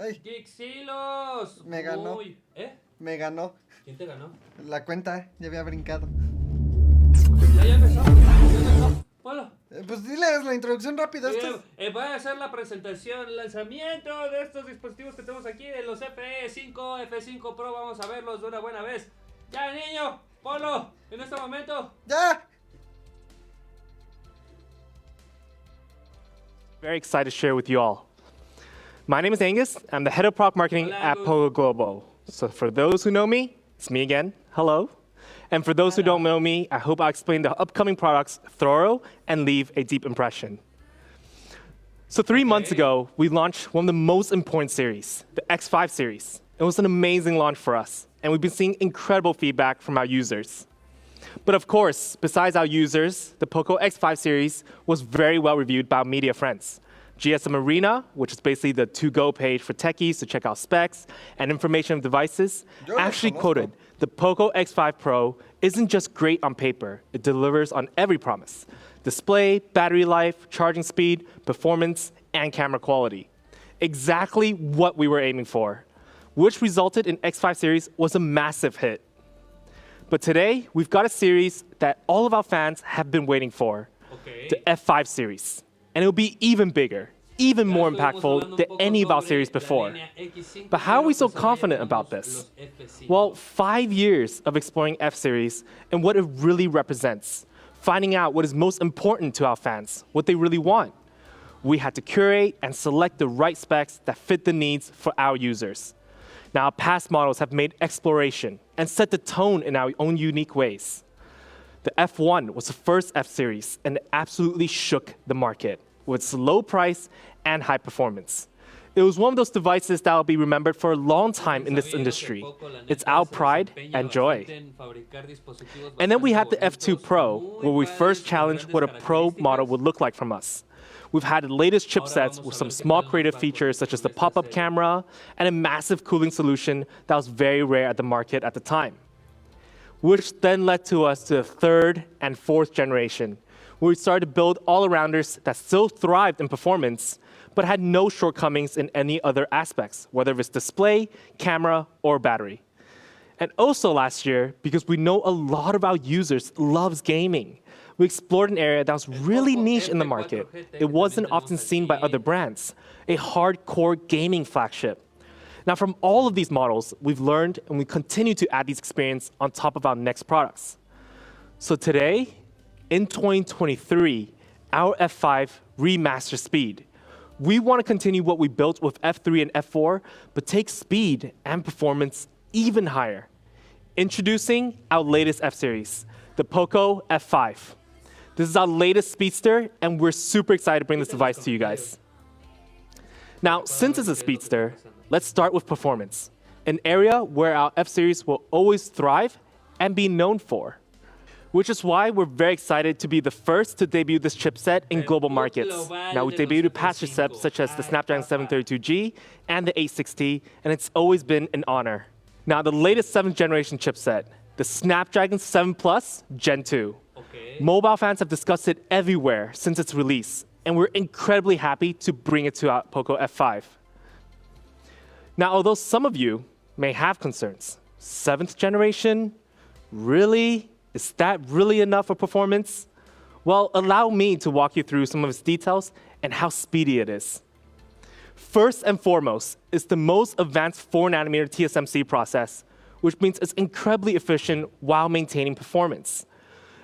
Ay, Geeksilos. Me ganó. Me ganó. ¿Quién te ganó? La cuenta, ya había brincado. Ya empezó. Ponlo. Pues diles la introducción rápida. Voy a hacer la presentación, el lanzamiento de estos dispositivos que tenemos aquí, de los F5 Pro. Vamos a verlos de una buena vez. Ya, niño, ponlo en este momento. ¡Ya! Very excited to share with you all. My name is Angus. I'm the head of product marketing at POCO Global. So for those who know me, it's me again. Hello. And for those who don't know me, I hope I'll explain the upcoming products thorough and leave a deep impression. So 3 months ago, we launched one of the most important series, the X5 series. It was an amazing launch for us, and we've been seeing incredible feedback from our users. But of course, besides our users, the POCO X5 series was very well reviewed by our media friends. GSM Arena, which is basically the to-go page for techies to check out specs and information of devices, actually quoted, the POCO X5 Pro isn't just great on paper, it delivers on every promise. Display, battery life, charging speed, performance, and camera quality. Exactly what we were aiming for, which resulted in X5 series was a massive hit. But today, we've got a series that all of our fans have been waiting for, the F5 series. And it'll be even bigger, even more impactful than any of our series before. But how are we so confident about this? Well, 5 years of exploring F series and what it really represents, finding out what is most important to our fans, what they really want. We had to curate and select the right specs that fit the needs for our users. Now, our past models have made exploration and set the tone in our own unique ways. The F1 was the first F series and it absolutely shook the market with its low price and high performance. It was one of those devices that will be remembered for a long time in this industry. It's our pride and joy. And then we had the F2 Pro, where we first challenged what a Pro model would look like from us. We've had the latest chipsets with some small creative features such as the pop-up camera and a massive cooling solution that was very rare at the market at the time. Which then led to us to the third and fourth generation, where we started to build all-arounders that still thrived in performance, but had no shortcomings in any other aspects, whether it's display, camera, or battery. And also last year, because we know a lot of our users loves gaming, we explored an area that was really niche in the market. It wasn't often seen by other brands, a hardcore gaming flagship. Now, from all of these models, we've learned and we continue to add these experiences on top of our next products. So today, in 2023, our F5 remaster speed. We want to continue what we built with F3 and F4, but take speed and performance even higher. Introducing our latest F series, the POCO F5. This is our latest speedster, and we're super excited to bring this device to you guys. Now, since it's a speedster, let's start with performance, an area where our F series will always thrive and be known for. Which is why we're very excited to be the first to debut this chipset in global markets. Now, we debuted past chipsets such as the Snapdragon 732G and the 860, and it's always been an honor. Now, the latest 7th generation chipset, the Snapdragon 7 Plus Gen 2. Mobile fans have discussed it everywhere since its release, and we're incredibly happy to bring it to our POCO F5. Now, although some of you may have concerns, 7th generation, really? Is that really enough for performance? Well, allow me to walk you through some of its details and how speedy it is. First and foremost, it's the most advanced 4nm TSMC process, which means it's incredibly efficient while maintaining performance.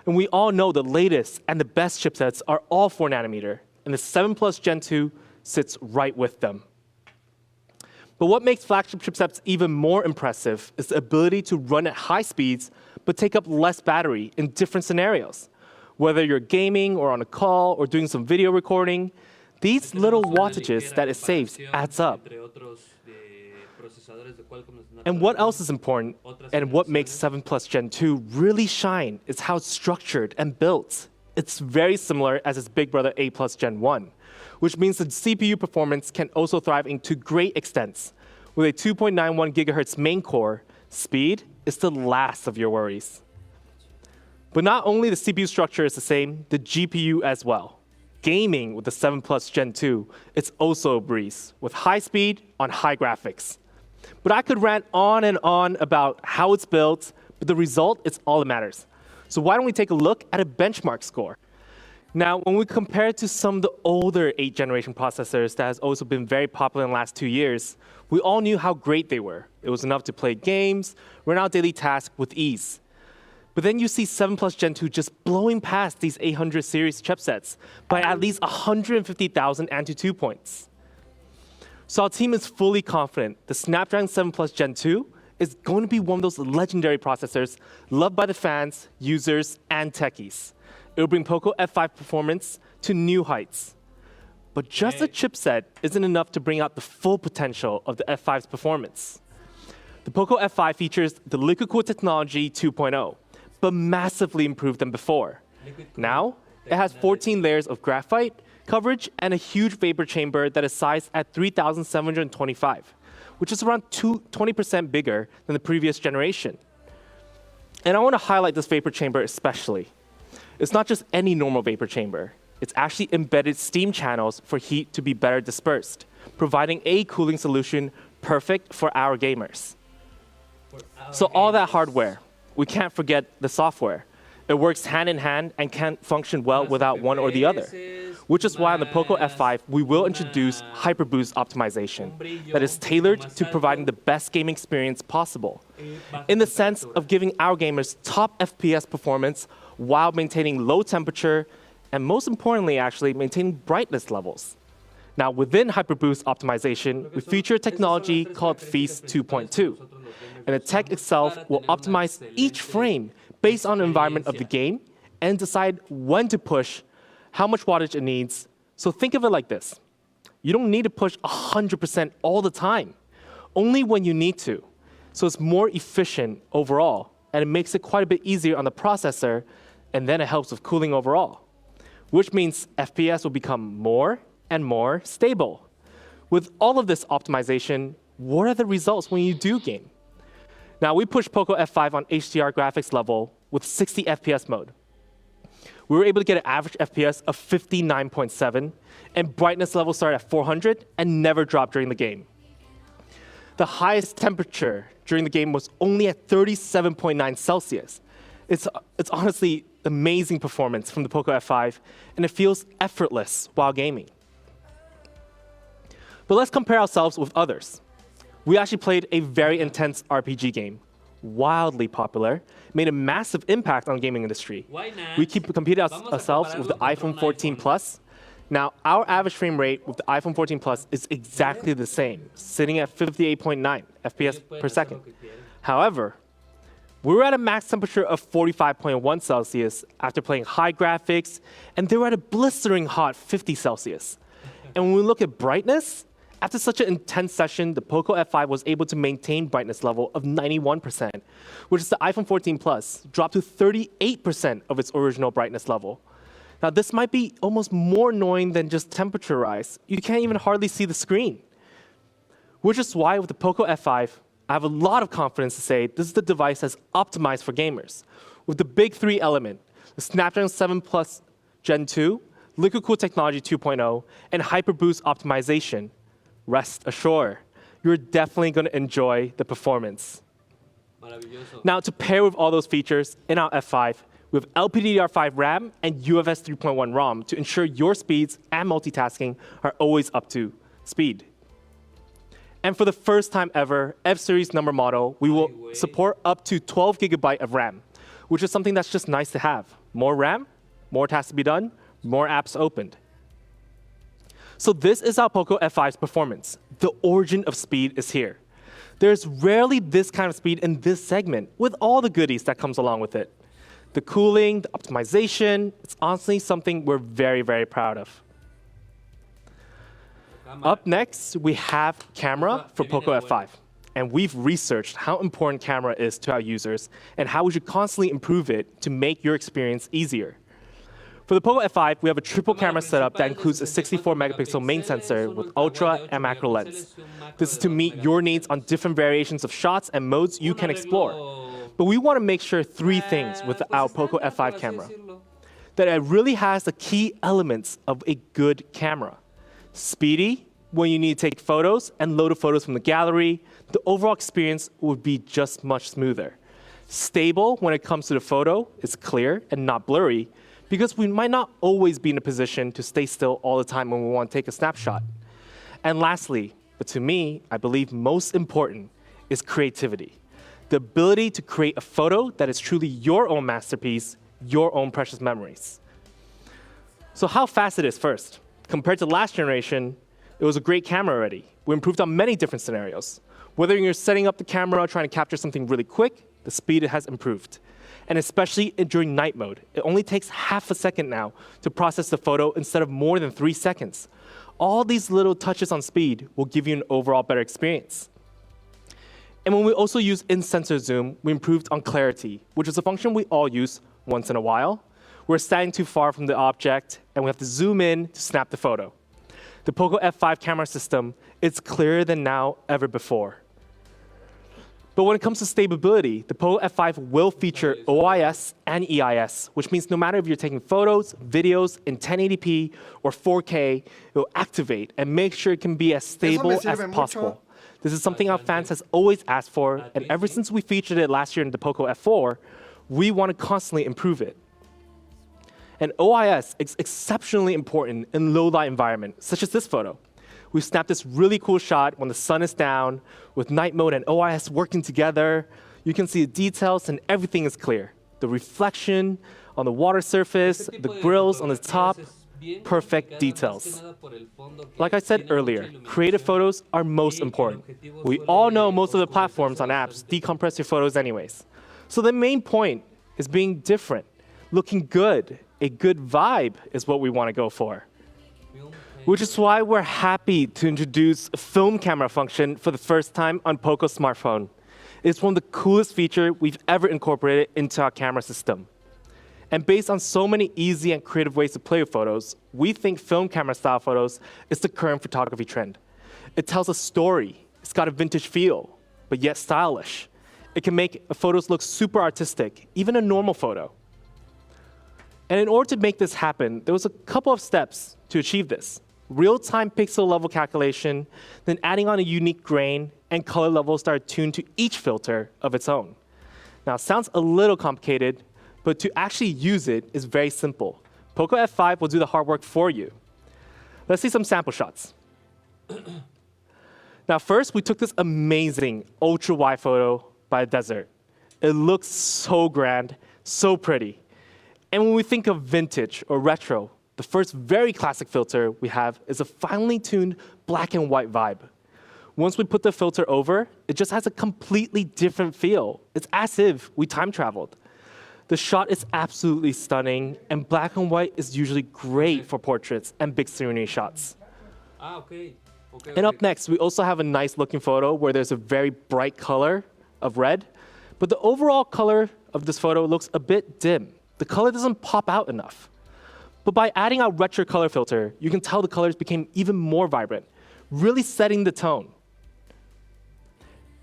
And we all know the latest and the best chipsets are all 4nm, and the 7 Plus Gen 2 sits right with them. But what makes flagship chipsets even more impressive is the ability to run at high speeds but take up less battery in different scenarios. Whether you're gaming or on a call or doing some video recording, these little wattages that it saves adds up. And what else is important and what makes 7 Plus Gen 2 really shine is how it's structured and built. It's very similar as its big brother 8 Plus Gen 1, which means the CPU performance can also thrive to great extents. With a 2.91 gigahertz main core, speed is the last of your worries. But not only the CPU structure is the same, the GPU as well. gaming with the 7 Plus Gen 2, it's also a breeze, with high speed on high graphics. But I could rant on and on about how it's built, but the result is all that matters. So why don't we take a look at a benchmark score? Now, when we compare it to some of the older 8th generation processors that has also been very popular in the last 2 years, we all knew how great they were. It was enough to play games, run out daily tasks with ease. But then you see 7 Plus Gen 2 just blowing past these 800 series chipsets by at least 150,000 Antutu points. So our team is fully confident the Snapdragon 7 Plus Gen 2 is going to be one of those legendary processors loved by the fans, users, and techies. It will bring POCO F5 performance to new heights. But just a chipset isn't enough to bring out the full potential of the F5's performance. The POCO F5 features the liquid-cooled technology 2.0, but massively improved than before. Now, it has 14 layers of graphite coverage and a huge vapor chamber that is sized at 3,725, which is around 20% bigger than the previous generation. And I want to highlight this vapor chamber especially. It's not just any normal vapor chamber. It's actually embedded steam channels for heat to be better dispersed, providing a cooling solution perfect for our gamers. So all that hardware, we can't forget the software. It works hand in hand and can't function well without one or the other, which is why on the POCO F5, we will introduce HyperBoost optimization that is tailored to providing the best gaming experience possible, in the sense of giving our gamers top FPS performance while maintaining low temperature, and most importantly, actually, maintaining brightness levels. Now, within HyperBoost optimization, we feature a technology called Feast 2.2, and the tech itself will optimize each frame based on the environment of the game and decide when to push, how much wattage it needs. So think of it like this. You don't need to push 100% all the time, only when you need to. So it's more efficient overall, and it makes it quite a bit easier on the processor, and then it helps with cooling overall, which means FPS will become more and more stable. With all of this optimization, what are the results when you do game? Now, we pushed POCO F5 on HDR graphics level with 60 FPS mode. We were able to get an average FPS of 59.7, and brightness level started at 400 and never dropped during the game. The highest temperature during the game was only at 37.9 Celsius. It's honestly amazing performance from the POCO F5, and it feels effortless while gaming. But let's compare ourselves with others. We actually played a very intense RPG game, wildly popular, made a massive impact on the gaming industry. We competed ourselves with the iPhone 14 Plus. Now, our average frame rate with the iPhone 14 Plus is exactly the same, sitting at 58.9 FPS per second. However, we were at a max temperature of 45.1 Celsius after playing high graphics, and they were at a blistering hot 50 Celsius. And when we look at brightness, after such an intense session, the POCO F5 was able to maintain brightness level of 91%, which is the iPhone 14 Plus dropped to 38% of its original brightness level. Now, this might be almost more annoying than just temperature rise. You can't even hardly see the screen. Which is why with the POCO F5, I have a lot of confidence to say this is the device that's optimized for gamers. With the big three element, the Snapdragon 7 Plus Gen 2, liquid-cooled technology 2.0, and HyperBoost optimization, rest assured, you're definitely going to enjoy the performance. Now, to pair with all those features in our F5, we have LPDDR5 RAM and UFS 3.1 ROM to ensure your speeds and multitasking are always up to speed. And for the first time ever, F-Series number model, we will support up to 12 GB of RAM, which is something that's just nice to have. More RAM, more tasks to be done, more apps opened. So this is our POCO F5's performance. The origin of speed is here. There's rarely this kind of speed in this segment with all the goodies that comes along with it. The cooling, the optimization, it's honestly something we're very, very proud of. Up next, we have camera for POCO F5. And we've researched how important camera is to our users and how we should constantly improve it to make your experience easier. For the POCO F5, we have a triple camera setup that includes a 64 megapixel main sensor with ultra and macro lens. This is to meet your needs on different variations of shots and modes you can explore. But we want to make sure three things with our POCO F5 camera. that it really has the key elements of a good camera. Speedy when you need to take photos and load the photos from the gallery, the overall experience would be just much smoother. Stable when it comes to the photo, it's clear and not blurry, because we might not always be in a position to stay still all the time when we want to take a snapshot. And lastly, but to me, I believe most important, is creativity. The ability to create a photo that is truly your own masterpiece, your own precious memories. So how fast it is first. Compared to last generation, it was a great camera already. We improved on many different scenarios. Whether you're setting up the camera, trying to capture something really quick, the speed has improved. And especially during night mode, it only takes half a second now to process the photo instead of more than 3 seconds. All these little touches on speed will give you an overall better experience. And when we also use in-sensor zoom, we improved on clarity, which is a function we all use once in a while. We're standing too far from the object, and we have to zoom in to snap the photo. The POCO F5 camera system is clearer than now ever before. But when it comes to stability, the POCO F5 will feature OIS and EIS, which means no matter if you're taking photos, videos in 1080p or 4K, it will activate and make sure it can be as stable as possible. This is something our fans has always asked for, and ever since we featured it last year in the POCO F4, we want to constantly improve it. And OIS is exceptionally important in low light environment, such as this photo. We snapped this really cool shot when the sun is down, with night mode and OIS working together. You can see the details and everything is clear. The reflection on the water surface, the grills on the top, perfect details. Like I said earlier, creative photos are most important. We all know most of the platforms on apps decompress your photos anyways. So the main point is being different, looking good. A good vibe is what we want to go for. Which is why we're happy to introduce a film camera function for the first time on POCO smartphone. It's one of the coolest features we've ever incorporated into our camera system. And based on so many easy and creative ways to play with photos, we think film camera style photos is the current photography trend. It tells a story, it's got a vintage feel, but yet stylish. It can make photos look super artistic, even a normal photo. And in order to make this happen, there was a couple of steps to achieve this. Real-time pixel level calculation, then adding on a unique grain and color levels that are tuned to each filter of its own. Now, it sounds a little complicated, but to actually use it is very simple. POCO F5 will do the hard work for you. Let's see some sample shots. Now, first, we took this amazing ultra-wide photo by a desert. It looks so grand, so pretty. And when we think of vintage or retro, the first very classic filter we have is a finely tuned black and white vibe. Once we put the filter over, it just has a completely different feel. It's as if we time traveled. The shot is absolutely stunning, and black and white is usually great for portraits and big scenery shots. And up next, we also have a nice looking photo where there's a very bright color of red, but the overall color of this photo looks a bit dim. The color doesn't pop out enough. But by adding our retro color filter, you can tell the colors became even more vibrant, really setting the tone.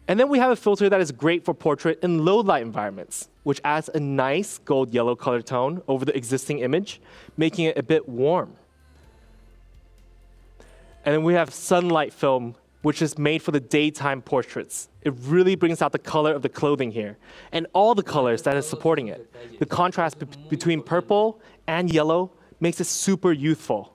And then we have a filter that is great for portrait in low light environments, which adds a nice gold yellow color tone over the existing image, making it a bit warm. And then we have sunlight film, which is made for the daytime portraits. It really brings out the color of the clothing here, and all the colors that is supporting it. The contrast between purple and yellow makes it super youthful.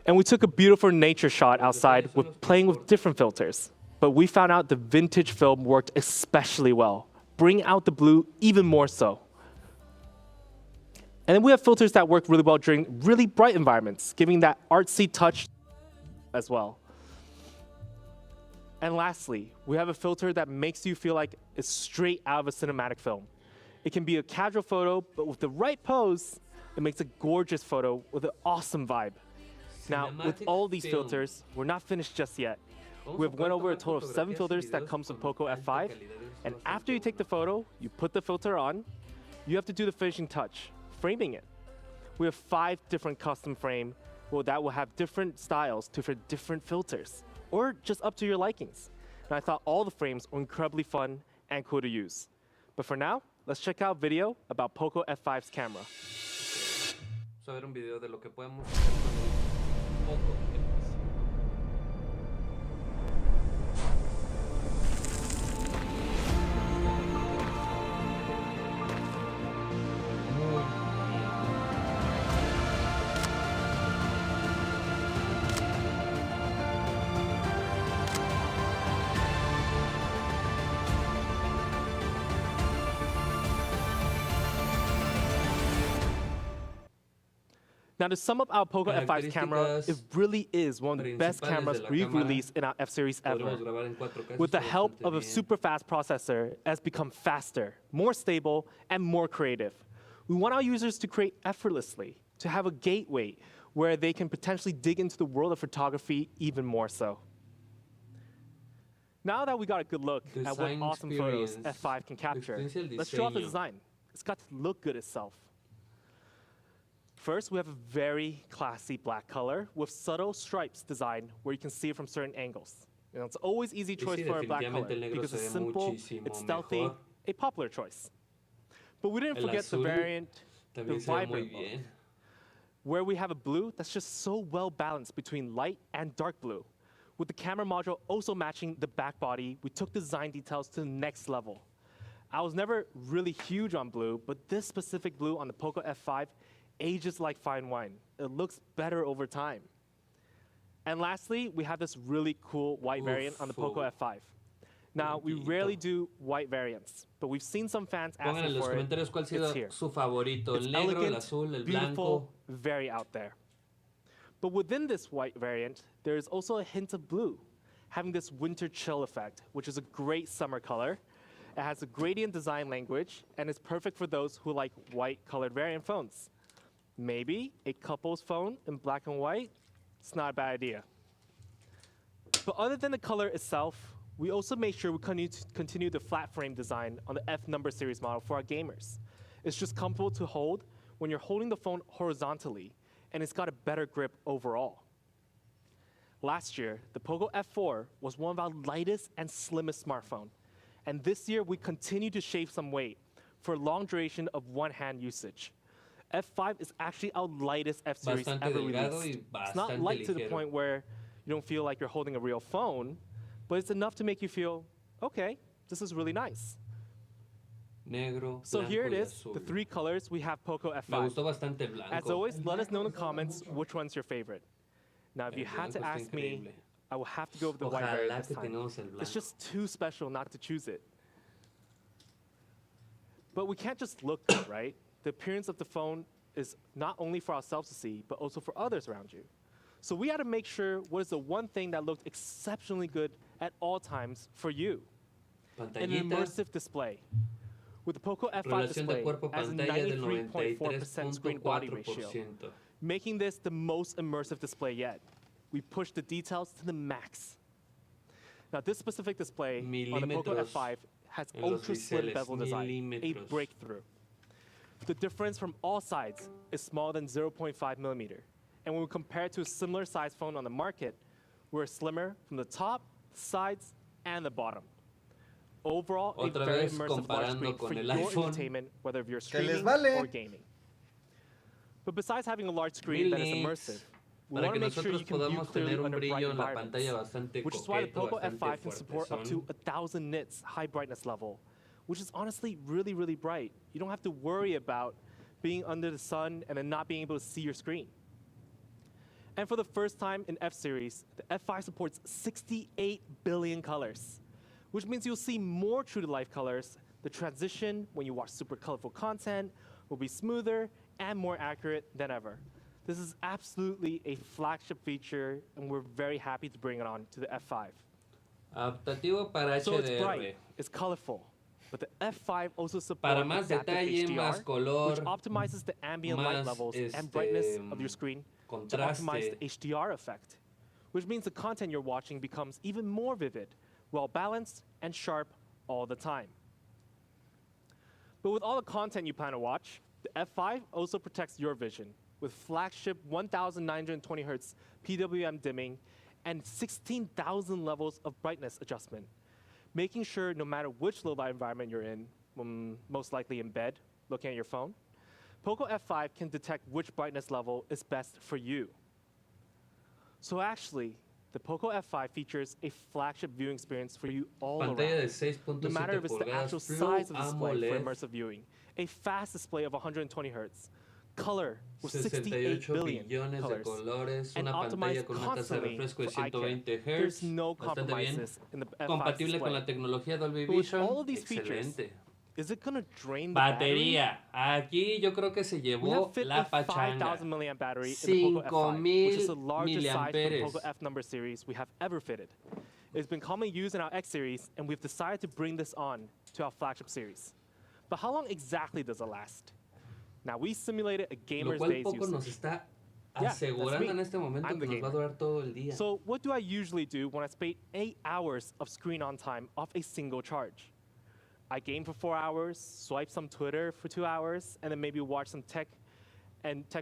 And we took a beautiful nature shot outside with playing with different filters. But we found out the vintage film worked especially well, bringing out the blue even more so. And then we have filters that work really well during really bright environments, giving that artsy touch as well. And lastly, we have a filter that makes you feel like it's straight out of a cinematic film. It can be a casual photo, but with the right pose, it makes a gorgeous photo with an awesome vibe. Now, with all these filters, we're not finished just yet. We've went over a total of 7 filters that comes with POCO F5, and after you take the photo, you put the filter on, you have to do the finishing touch, framing it. We have 5 different custom frame that will have different styles for different filters, or just up to your likings. And I thought all the frames were incredibly fun and cool to use. But for now, let's check out video about POCO F5's camera. a ver un video de lo que podemos hacer con el POCO X. Now, to sum up our POCO F5's camera, it really is one of the best cameras we've released in our F-Series ever. With the help of a super fast processor, it has become faster, more stable, and more creative. We want our users to create effortlessly, to have a gateway where they can potentially dig into the world of photography even more so. Now that we got a good look at what awesome photos F5 can capture, let's show off the design. It's got to look good itself. First, we have a very classy black color with subtle stripes design where you can see it from certain angles. You know, it's always easy choice for a black color because it's simple, it's stealthy, a popular choice. But we didn't forget the variant, the vibrant look, where we have a blue that's just so well balanced between light and dark blue. With the camera module also matching the back body, we took design details to the next level. I was never really huge on blue, but this specific blue on the POCO F5 ages like fine wine. It looks better over time. And lastly, we have this really cool white variant on the POCO F5. Now, we rarely do white variants, but we've seen some fans asking for it. It's here. It's elegant, beautiful, very out there. But within this white variant, there is also a hint of blue, having this winter chill effect, which is a great summer color. It has a gradient design language, and it's perfect for those who like white-colored variant phones. Maybe a couple's phone in black and white, it's not a bad idea. But other than the color itself, we also made sure we continue the flat frame design on the F number series model for our gamers. It's just comfortable to hold when you're holding the phone horizontally, and it's got a better grip overall. Last year, the POCO F4 was one of our lightest and slimmest smartphone. And this year, we continue to shave some weight for long duration of one-hand usage. F5 is actually our lightest F-Series ever released. It's not light to the point where you don't feel like you're holding a real phone, but it's enough to make you feel, okay, this is really nice. So here it is, the three colors we have POCO F5. As always, let us know in the comments which one's your favorite. Now, if you had to ask me, I will have to go with the white variant this time. It's just too special not to choose it. But we can't just look good, right? The appearance of the phone is not only for ourselves to see, but also for others around you. So we had to make sure what is the one thing that looked exceptionally good at all times for you. An immersive display. With the POCO F5 display as a 93.4% screen body ratio, making this the most immersive display yet. We pushed the details to the max. Now this specific display on the POCO F5 has ultra slim bezel design, a breakthrough. The difference from all sides is smaller than 0.5 millimeter. And when we compare it to a similar size phone on the market, we're slimmer from the top, sides, and the bottom. Overall, a very immersive large screen for your entertainment, whether you're streaming or gaming. But besides having a large screen that is immersive, we want to make sure you can view clearly under bright environments, which is why the POCO F5 can support up to 1,000 nits high brightness level, which is honestly really, really bright. You don't have to worry about being under the sun and then not being able to see your screen. And for the first time in F-Series, the F5 supports 68 billion colors, which means you'll see more true-to-life colors. The transition when you watch super colorful content will be smoother and more accurate than ever. This is absolutely a flagship feature, and we're very happy to bring it on to the F5. Adaptativo para HDR. So it's bright, it's colorful, but the F5 also supports adaptive HDR, which optimizes the ambient light levels and brightness of your screen to optimize the HDR effect, which means the content you're watching becomes even more vivid, well-balanced, and sharp all the time. But with all the content you plan to watch, the F5 also protects your vision with flagship 1920 Hz PWM dimming and 16,000 levels of brightness adjustment, making sure no matter which low light environment you're in, most likely in bed, looking at your phone, POCO F5 can detect which brightness level is best for you. So actually, the POCO F5 features a flagship viewing experience for you all Pantalla around. de No matter 6.7 if it's the pulgadas, actual Flow size of the display for AMOLED, immersive viewing, a fast display of 120 Hz, color with 68 68 billion billones de colors, colores, and una pantalla optimized con una tasa de constantly refresco de for eye care. 120 There's Hz, no bastante bien. compromises in the F5 Compatible con display. la tecnología Dolby But with Vision, all of these features, excelente. is it gonna drain the battery? Batería, aquí yo creo que se We have llevó fit la a 5,000 pachanga. milliamp battery in the POCO F5, which is the 5000 largest size for the miliamperes. POCO F number series we have ever fitted. It's been commonly used in our X series, and we've decided to bring this on to our flagship series. But how long exactly does it last? Now, we simulated a Lo gamer's cual day's POCO nos usage. está Yeah, that's asegurando me. en este momento I'm que the nos va a gamer. durar todo el día. So what do I usually do when I spend 8 hours of screen on time off a single charge? I game for 4 hours, swipe some Twitter for 2 hours, and then maybe watch some tech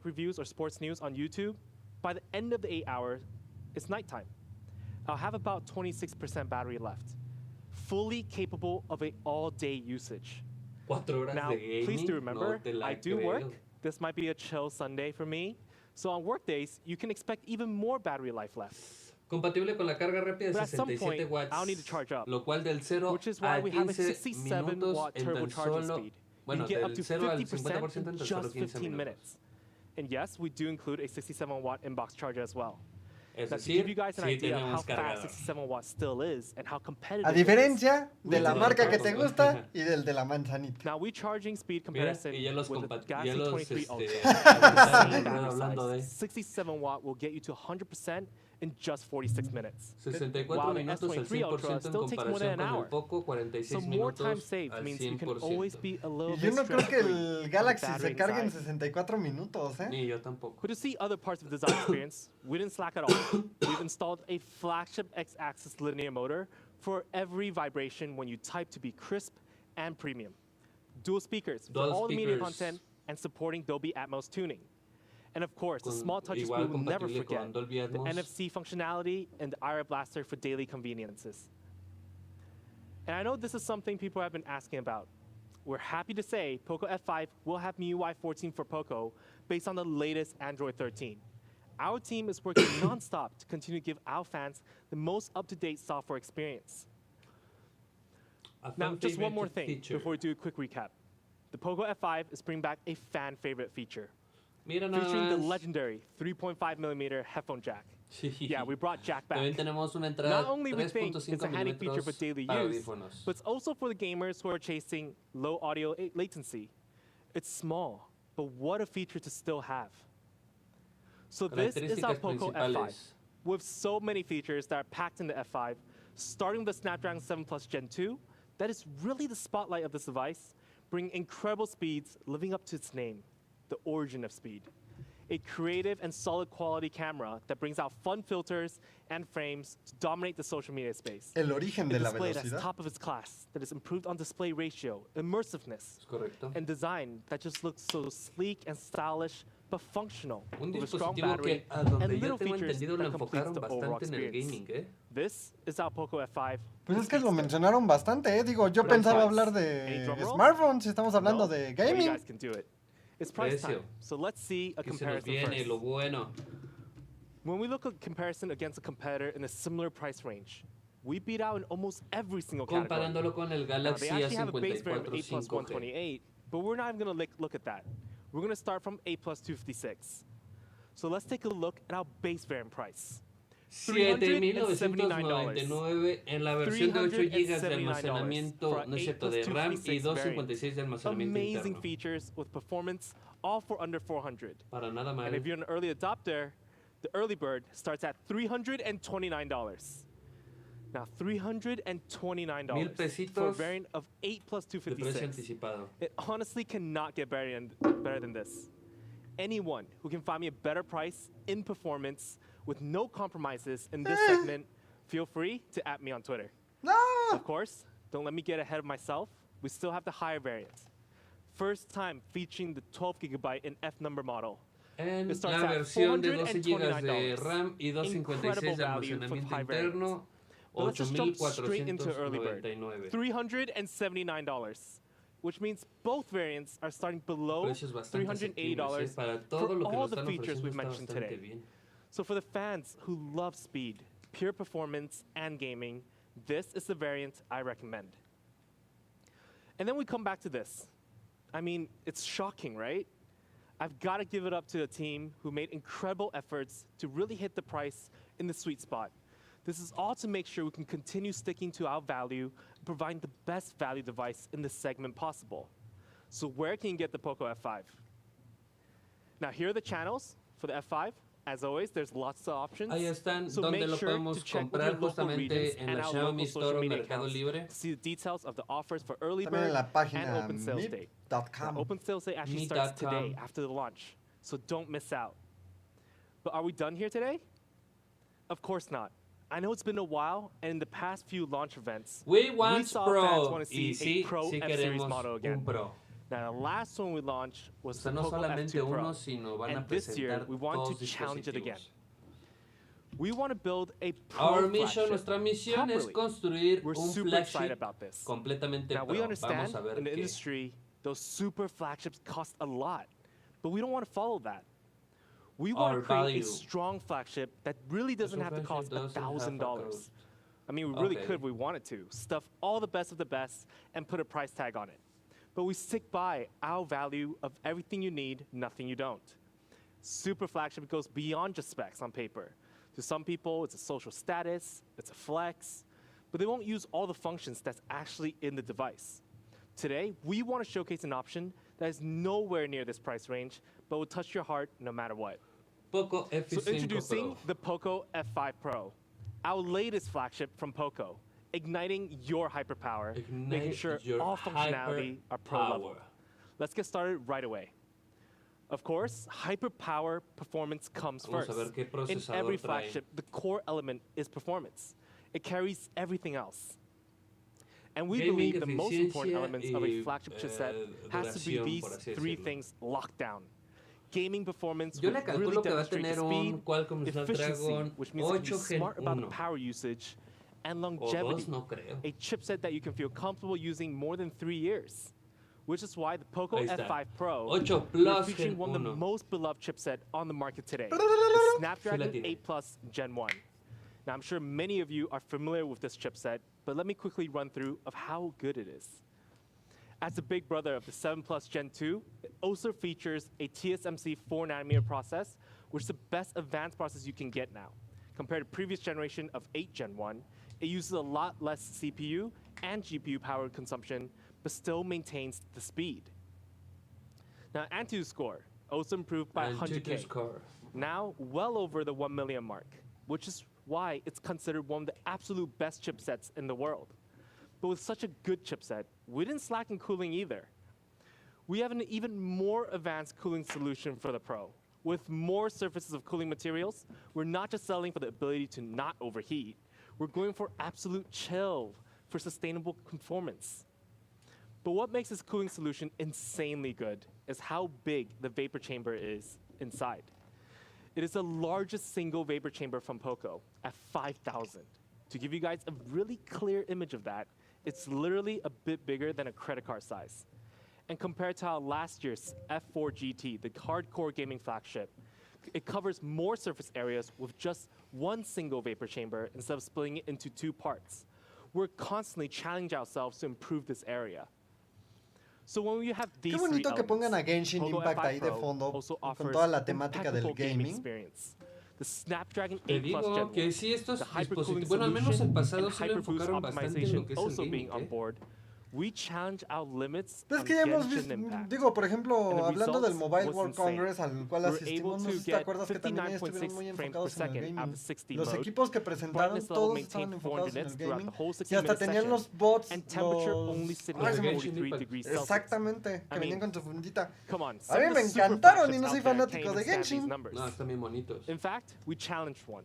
reviews or sports news on YouTube. By the end of the 8 hours, it's nighttime. I'll have about 26% battery left, fully capable of an all-day usage. 4 horas Now, de gaming, please do remember, no te la I do creo. work. This might be a chill Sunday for me. So on work days, you can expect even more battery life left. Compatible con la carga rápida de But at some 67 point, watts, I'll need to charge up, lo cual del 0 which is why a we have a 15 67 minutos watt en tan turbocharging solo, speed. bueno, You can get up del to 0 al 50% 50% in en tan solo just 15 15 minutos. minutes. And yes, we do include a 67 watt inbox charger as well. Es Now, to decir, give you guys an sí idea of how tenemos fast cargador. 67 watts still is and how competitive A it is. diferencia de la Mucho marca que te mejor. gusta y del de la manzanita. Now, we charging speed Mira, comparison y ya los, with the ya Galaxy los 23 Ultra. empezaron el Battery ruedo hablando de size, 67 watt will get you to 100% in just 46 minutes. 64 While the minutos al S23 Ultra 100% en still takes more than comparación an con hour. el POCO, 46 So more time minutos saved al means you can always 100%. be a little Y bit yo no creo que stress-free el Galaxy from se battery cargue en anxiety. 64 minutos, ¿eh? Ni yo tampoco. But to see other parts of the design experience, we didn't slack at all. We've installed a flagship X-axis linear motor for every vibration when you type to be crisp and premium. Dual speakers Dual for all the media speakers. content and supporting Dolby Atmos tuning. And of course, the Con- small touch igual screen will never compatible forget con Dolby the Atmos. NFC functionality and the IR blaster for daily conveniences. And I know this is something people have been asking about. We're happy to say POCO F5 will have MIUI 14 for POCO based on the latest Android 13. Our team is working nonstop to continue to give our fans the most up-to-date software experience. A Now, fan just one more favorite thing feature. before we do a quick recap. The POCO F5 is bringing back a fan favorite feature, Mira nada featuring the más. legendary 3.5mm headphone jack. Yeah, we brought jack back. También tenemos una entrada Not only we think it's 3.5 a handy feature for milímetros daily para use, audífonos. but it's also for the gamers who are chasing low audio latency. It's small, but what a feature to still have. So this is our Características POCO F5, principales. with so many features that are packed in the F5, starting with the Snapdragon 7 Plus Gen 2, that is really the spotlight of this device, bringing incredible speeds, living up to its name, the origin of speed. A creative and solid quality camera that brings out fun filters and frames to dominate the social media space. El origen A de la display that's velocidad. top of its class, that is improved on display ratio, immersiveness, Es correcto. and design that just looks so sleek and stylish, but functional, Un with a strong dispositivo battery que, a donde and yo little tengo features entendido, lo that completes enfocaron the overall bastante en el experience. gaming, ¿eh? This is our POCO F5. Pues es que lo mencionaron bastante, ¿eh? Digo, yo Price pensaba tags. hablar Any de drum roll? smartphones, estamos hablando No? de Well, you gaming. guys can do it. It's price Precio. time. So let's see a Que se nos comparison viene first. lo bueno. When we look at comparison against a competitor in a similar price range, we beat out in almost every single category. Comparándolo con el Now, Galaxy they actually have a base variant A54 of 8 plus 5G. 128, but we're not even going to look at that. We're going to start from 8 plus 256. So let's take a look at our base variant price. $7,999 en la versión de 8 GB de almacenamiento, for no es 8 cierto, plus de RAM y 256 256 de almacenamiento Amazing interno. features with performance, all for under 400. Para nada mal. And if you're an early adopter, the early bird starts at $329. Now, $329 Mil for a pesitos variant of 8 plus de precio 256. anticipado. It honestly cannot get better than this. Anyone who can find me a better price in performance with no compromises in this segment, feel free to @ me on Twitter. ¡No! Of course, don't let me get ahead of myself. We still have the higher variant. First time featuring the 12 gigabyte in F number model. En It starts la at versión de 12 GB de $429. RAM y 256 de Incredible value for almacenamiento high interno, But let's just jump straight into early bird. $8,499. $379. which means both variants are starting below Precios bastante asequibles, $380 Para todo for lo que all nos the están features ofreciendo we've está mentioned bastante today. bien. So for the fans who love speed, pure performance, and gaming, this is the variant I recommend. And then we come back to this. I mean, it's shocking, right? I've got to give it up to the team who made incredible efforts to really hit the price in the sweet spot. This is all to make sure we can continue sticking to our value, providing the best value device in this segment possible. So where can you get the POCO F5? Now here are the channels for the F5. As always, there's lots of options. Ahí están So donde make lo sure podemos to check with your comprar local regions justamente en and la our Xiaomi local Store social o media Mercado accounts Libre. to see the details of the offers for early También en bird la and página open sales date. Now, meep.com. open sales day actually starts meep.com. today after the launch, so don't miss out. But are we done here today? Of course not. I know it's been a while, and in the past few launch events, We want saw Pro. fans want to Y see sí, a Pro sí F-Series queremos model again. un Pro. Now, the last one we launched O was sea, the no POCO solamente F2 Pro. uno, sino van a And this year, presentar we want dos to challenge it again. dispositivos. We want to build a Pro Our mission, flagship nuestra misión es properly. construir We're un super excited flagship about this. completamente Now, we Pro. understand Vamos a ver in the qué. industry, those super flagships cost a lot, but we don't want to follow that. We want Our to create value. a strong flagship that really doesn't have to cost flagship doesn't have a $1,000. cost. I mean, we really Okay. could if we wanted to. Stuff all the best of the best and put a price tag on it. But we stick by our value of everything you need, nothing you don't. Super flagship goes beyond just specs on paper. To some people, it's a social status, it's a flex, but they won't use all the functions that's actually in the device. Today, we want to showcase an option that is nowhere near this price range, but will touch your heart no matter what. POCO So F5 introducing Pro. the POCO F5 Pro, our latest flagship from POCO, igniting your hyperpower, making sure your all functionality are pro level. hyperpower. Let's get started right away. Of course, hyperpower performance comes Vamos first. a ver qué In procesador every trae. flagship, the core element is performance. It carries everything else. And we Gaming believe the most important eficiencia elements of a y, flagship chipset has to be duración, these por así three decirlo. things locked down. Gaming performance Yo with le calculo really que va a demonstrated tener speed, un Qualcomm efficiency, Snapdragon which means it can be 8 Gen smart about the 1. power usage, and O longevity. 2 no creo. A chipset that you can feel comfortable using more than 3 years. Which is why the POCO Ahí está. F5 Pro 8 is Plus featuring Gen one of the 1. most beloved chipset on the market today, the Sí Snapdragon la tiene. 8 Plus Gen 1. Now, I'm sure many of you are familiar with this chipset, but let me quickly run through of how good it is. As the big brother of the 7 Plus Gen 2, it also features a TSMC 4nm process, which is the best advanced process you can get now. Compared to previous generation of 8 Gen 1, it uses a lot less CPU and GPU power consumption, but still maintains the speed. Now, Antutu score also improved by And 100K. GPU score. Now well over the 1 million mark, which is why it's considered one of the absolute best chipsets in the world. But with such a good chipset, we didn't slack in cooling either. We have an even more advanced cooling solution for the Pro. With more surfaces of cooling materials, we're not just selling for the ability to not overheat, we're going for absolute chill for sustainable performance. But what makes this cooling solution insanely good is how big the vapor chamber is inside. It is the largest single vapor chamber from POCO at 5,000. To give you guys a really clear image of that, it's literally a bit bigger than a credit card size. And compared to our last year's F4 GT, the hardcore gaming flagship, it covers more surface areas with just one single vapor chamber instead of splitting it into 2 parts. We're constantly challenging ourselves to improve this area. So when we have these Qué bonito three que pongan a elements, Genshin POCO Impact F5 ahí de Pro fondo also con offers toda la temática del impeccable gaming gaming. experience. The Snapdragon Te 8 Plus digo Gen que 1, sí, estos the hypercooling dispositivos, bueno, al menos el solution pasado and sí lo hyperboost enfocaron bastante en lo optimization que es also el being gaming, on board. We challenge our limits Es on que ya hemos Genshin visto, Impact. digo, por And ejemplo, the hablando del results Mobile was World insane. Congress al cual We were able asistimos, no to sé si te get acuerdas que también ahí estuvieron 59.6 muy frames per enfocados en el second out gaming. of 60 Los mode. equipos que presentaron, Brightness level todos estaban maintained enfocados 400 en el nits throughout gaming. the whole Y 60 hasta minute tenían session. los bots, And temperature los... only sitting Ay, at se me- 43 degrees Celsius. Exactamente, que I venían mean, con su fundita. Come on, A some mí of me the super encantaron y flagships no soy out there can't fanático even de stand these Genshin. numbers. No, están bien bonitos. In fact, we challenged one.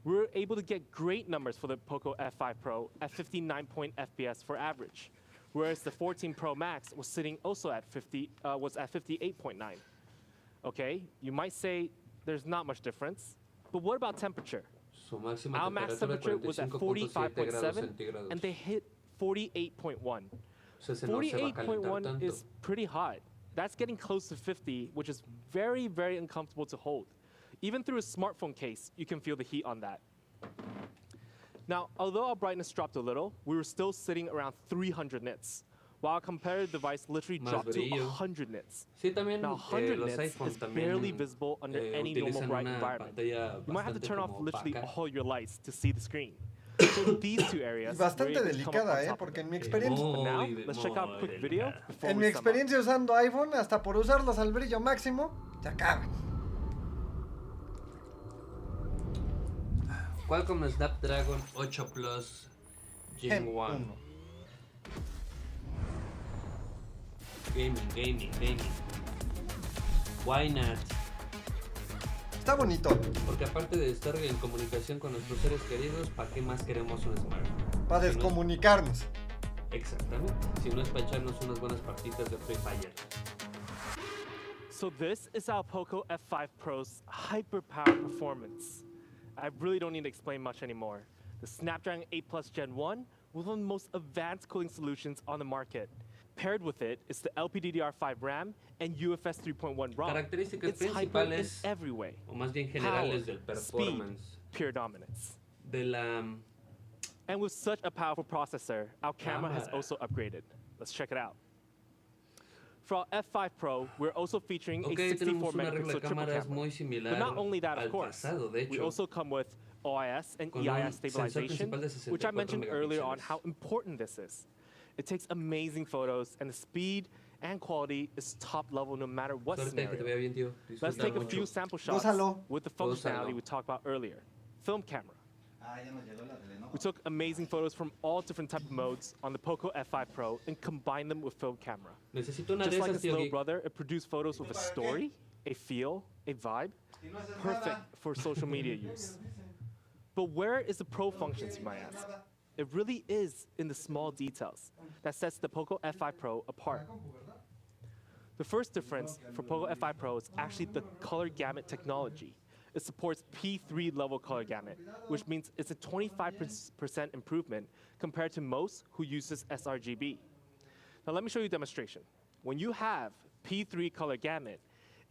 We were able to get great numbers for the POCO F5 Pro at 59 FPS for average, whereas the 14 Pro Max was sitting also at 58.9. Okay, you might say there's not much difference, but what about temperature? Su máxima Our max temperatura temperature was at 45.7 grados 45.7, centígrados. and they hit 48.1. Pues ese no se va a calentar 48.1 tanto. is pretty hot. That's getting close to 50, which is very, very uncomfortable to hold. Even through a smartphone case, you can feel the heat on that. Now, although our brightness dropped a little, we were still sitting around 300 nits, while our comparative device literally Más dropped to brillo. 100 nits. Sí, también Now, 100 los nits iPhones is barely también visible under any normal utilizan bright una environment. pantalla You might have to bastante turn off como literally opaca. all your lights to see the screen. So these two Y areas, bastante we're able to come up on delicada, top of porque it. en mi experiencia, But now, Muy, let's check out a muy quick video delicada. before en we mi sum up. experiencia usando iPhone, hasta por usarlos al brillo máximo, se acaban. Qualcomm Snapdragon 8 Plus Gen 1. 1. Gaming. Why not? Está bonito. Porque aparte de estar en comunicación con nuestros seres queridos, ¿para qué más queremos un smartphone? Para Si no es- descomunicarnos. Exactamente. Si no es para echarnos unas buenas partidas de Free Fire. So this is our POCO F5 Pro's hyper-powered performance. I really don't need to explain much anymore. The Snapdragon 8 Plus Gen 1 was one of the most advanced cooling solutions on the market. Paired with it is the LPDDR5 RAM and UFS 3.1 ROM. Características It's hyper in principales, every way. o más bien Power, generales del speed, performance, pure dominance. de la... And with such a powerful processor, our camera has Cámara. also upgraded. Let's check it out. For our F5 Pro, we're also featuring Ok, a 64 tenemos una regla megapixel de triple cámaras camera. muy But similar not only that, al of course, pasado, de we hecho. also come with OIS and Con un EIS sensor stabilization, principal de which I 64 mentioned earlier on megapíxeles. how important this is. It takes amazing photos, and the speed and quality is top level no matter what Suerte, que te scenario. vea bien, tío. Let's Disfruta take a mucho. few sample shots Gózalo. with the functionality Gózalo. we talked about earlier. Film camera. We took amazing photos from all different type of modes on the POCO F5 Pro and combined them with film camera. Necesito una Just de like esas, its tío little Geek. brother, it produced photos with a story, a feel, a vibe, perfect for social media use. But where is the pro functions, you might ask? It really is in the small details that sets the POCO F5 Pro apart. The first difference for POCO F5 Pro is actually the color gamut technology. It supports P3 level color gamut, which means it's a 25% improvement compared to most who uses sRGB. Now let me show you a demonstration. When you have P3 color gamut,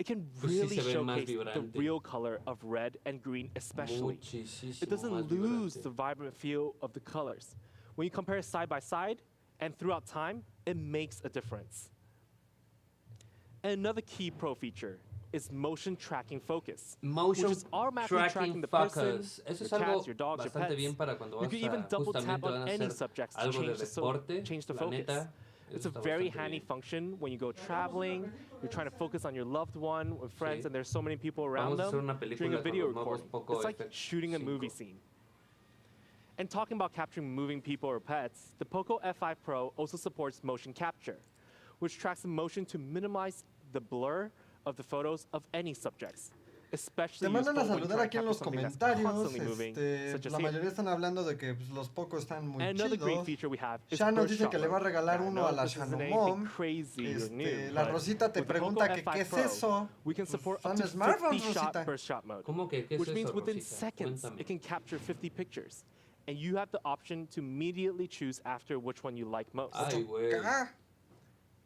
it can Pues sí really se ve más showcase the vibrante. real color of red and green especially. Muchísimo It doesn't más lose vibrante. the vibrant feel of the colors. When you compare side by side and throughout time, it makes a difference. And another key pro feature is motion tracking focus, Motion which is automatically tracking tracking the person, focus. Eso your es algo cats, your dogs, your bastante pets. bien para cuando You vas can even a double tap justamente on van a any hacer subjects to algo de change the, deporte. change the La focus. neta, It's eso a está very bastante handy bien. function when you go traveling, you're trying to focus on your loved one with friends Sí. and there's so many people around Vamos a hacer them una during película a con video los nuevos recording. POCO It's like F5. shooting a movie scene. And talking about capturing moving people or pets, the POCO F5 Pro also supports motion capture, which tracks the motion to minimize the blur of the photos of any subjects. Especially Te mandan a useful when saludar trying aquí to en capture los something that's comentarios. constantly moving, such as La here. mayoría están hablando de que pues, los pocos están muy And another great chidos. feature we have is Shannon burst dice que shot le va a mode. regalar Now, I uno know a la this isn't Shannon anything Mom. crazy or new, La but Rosita te with the pregunta POCO que F5 qué es Pro, eso. we can support Son up to smartphones, 50 shot Rosita. burst shot mode, ¿Cómo que qué es which means eso, within Rosita? seconds Cuéntame. it can capture 50 pictures. And you have the option to immediately choose after which one you like most. Ay, güey. Ah,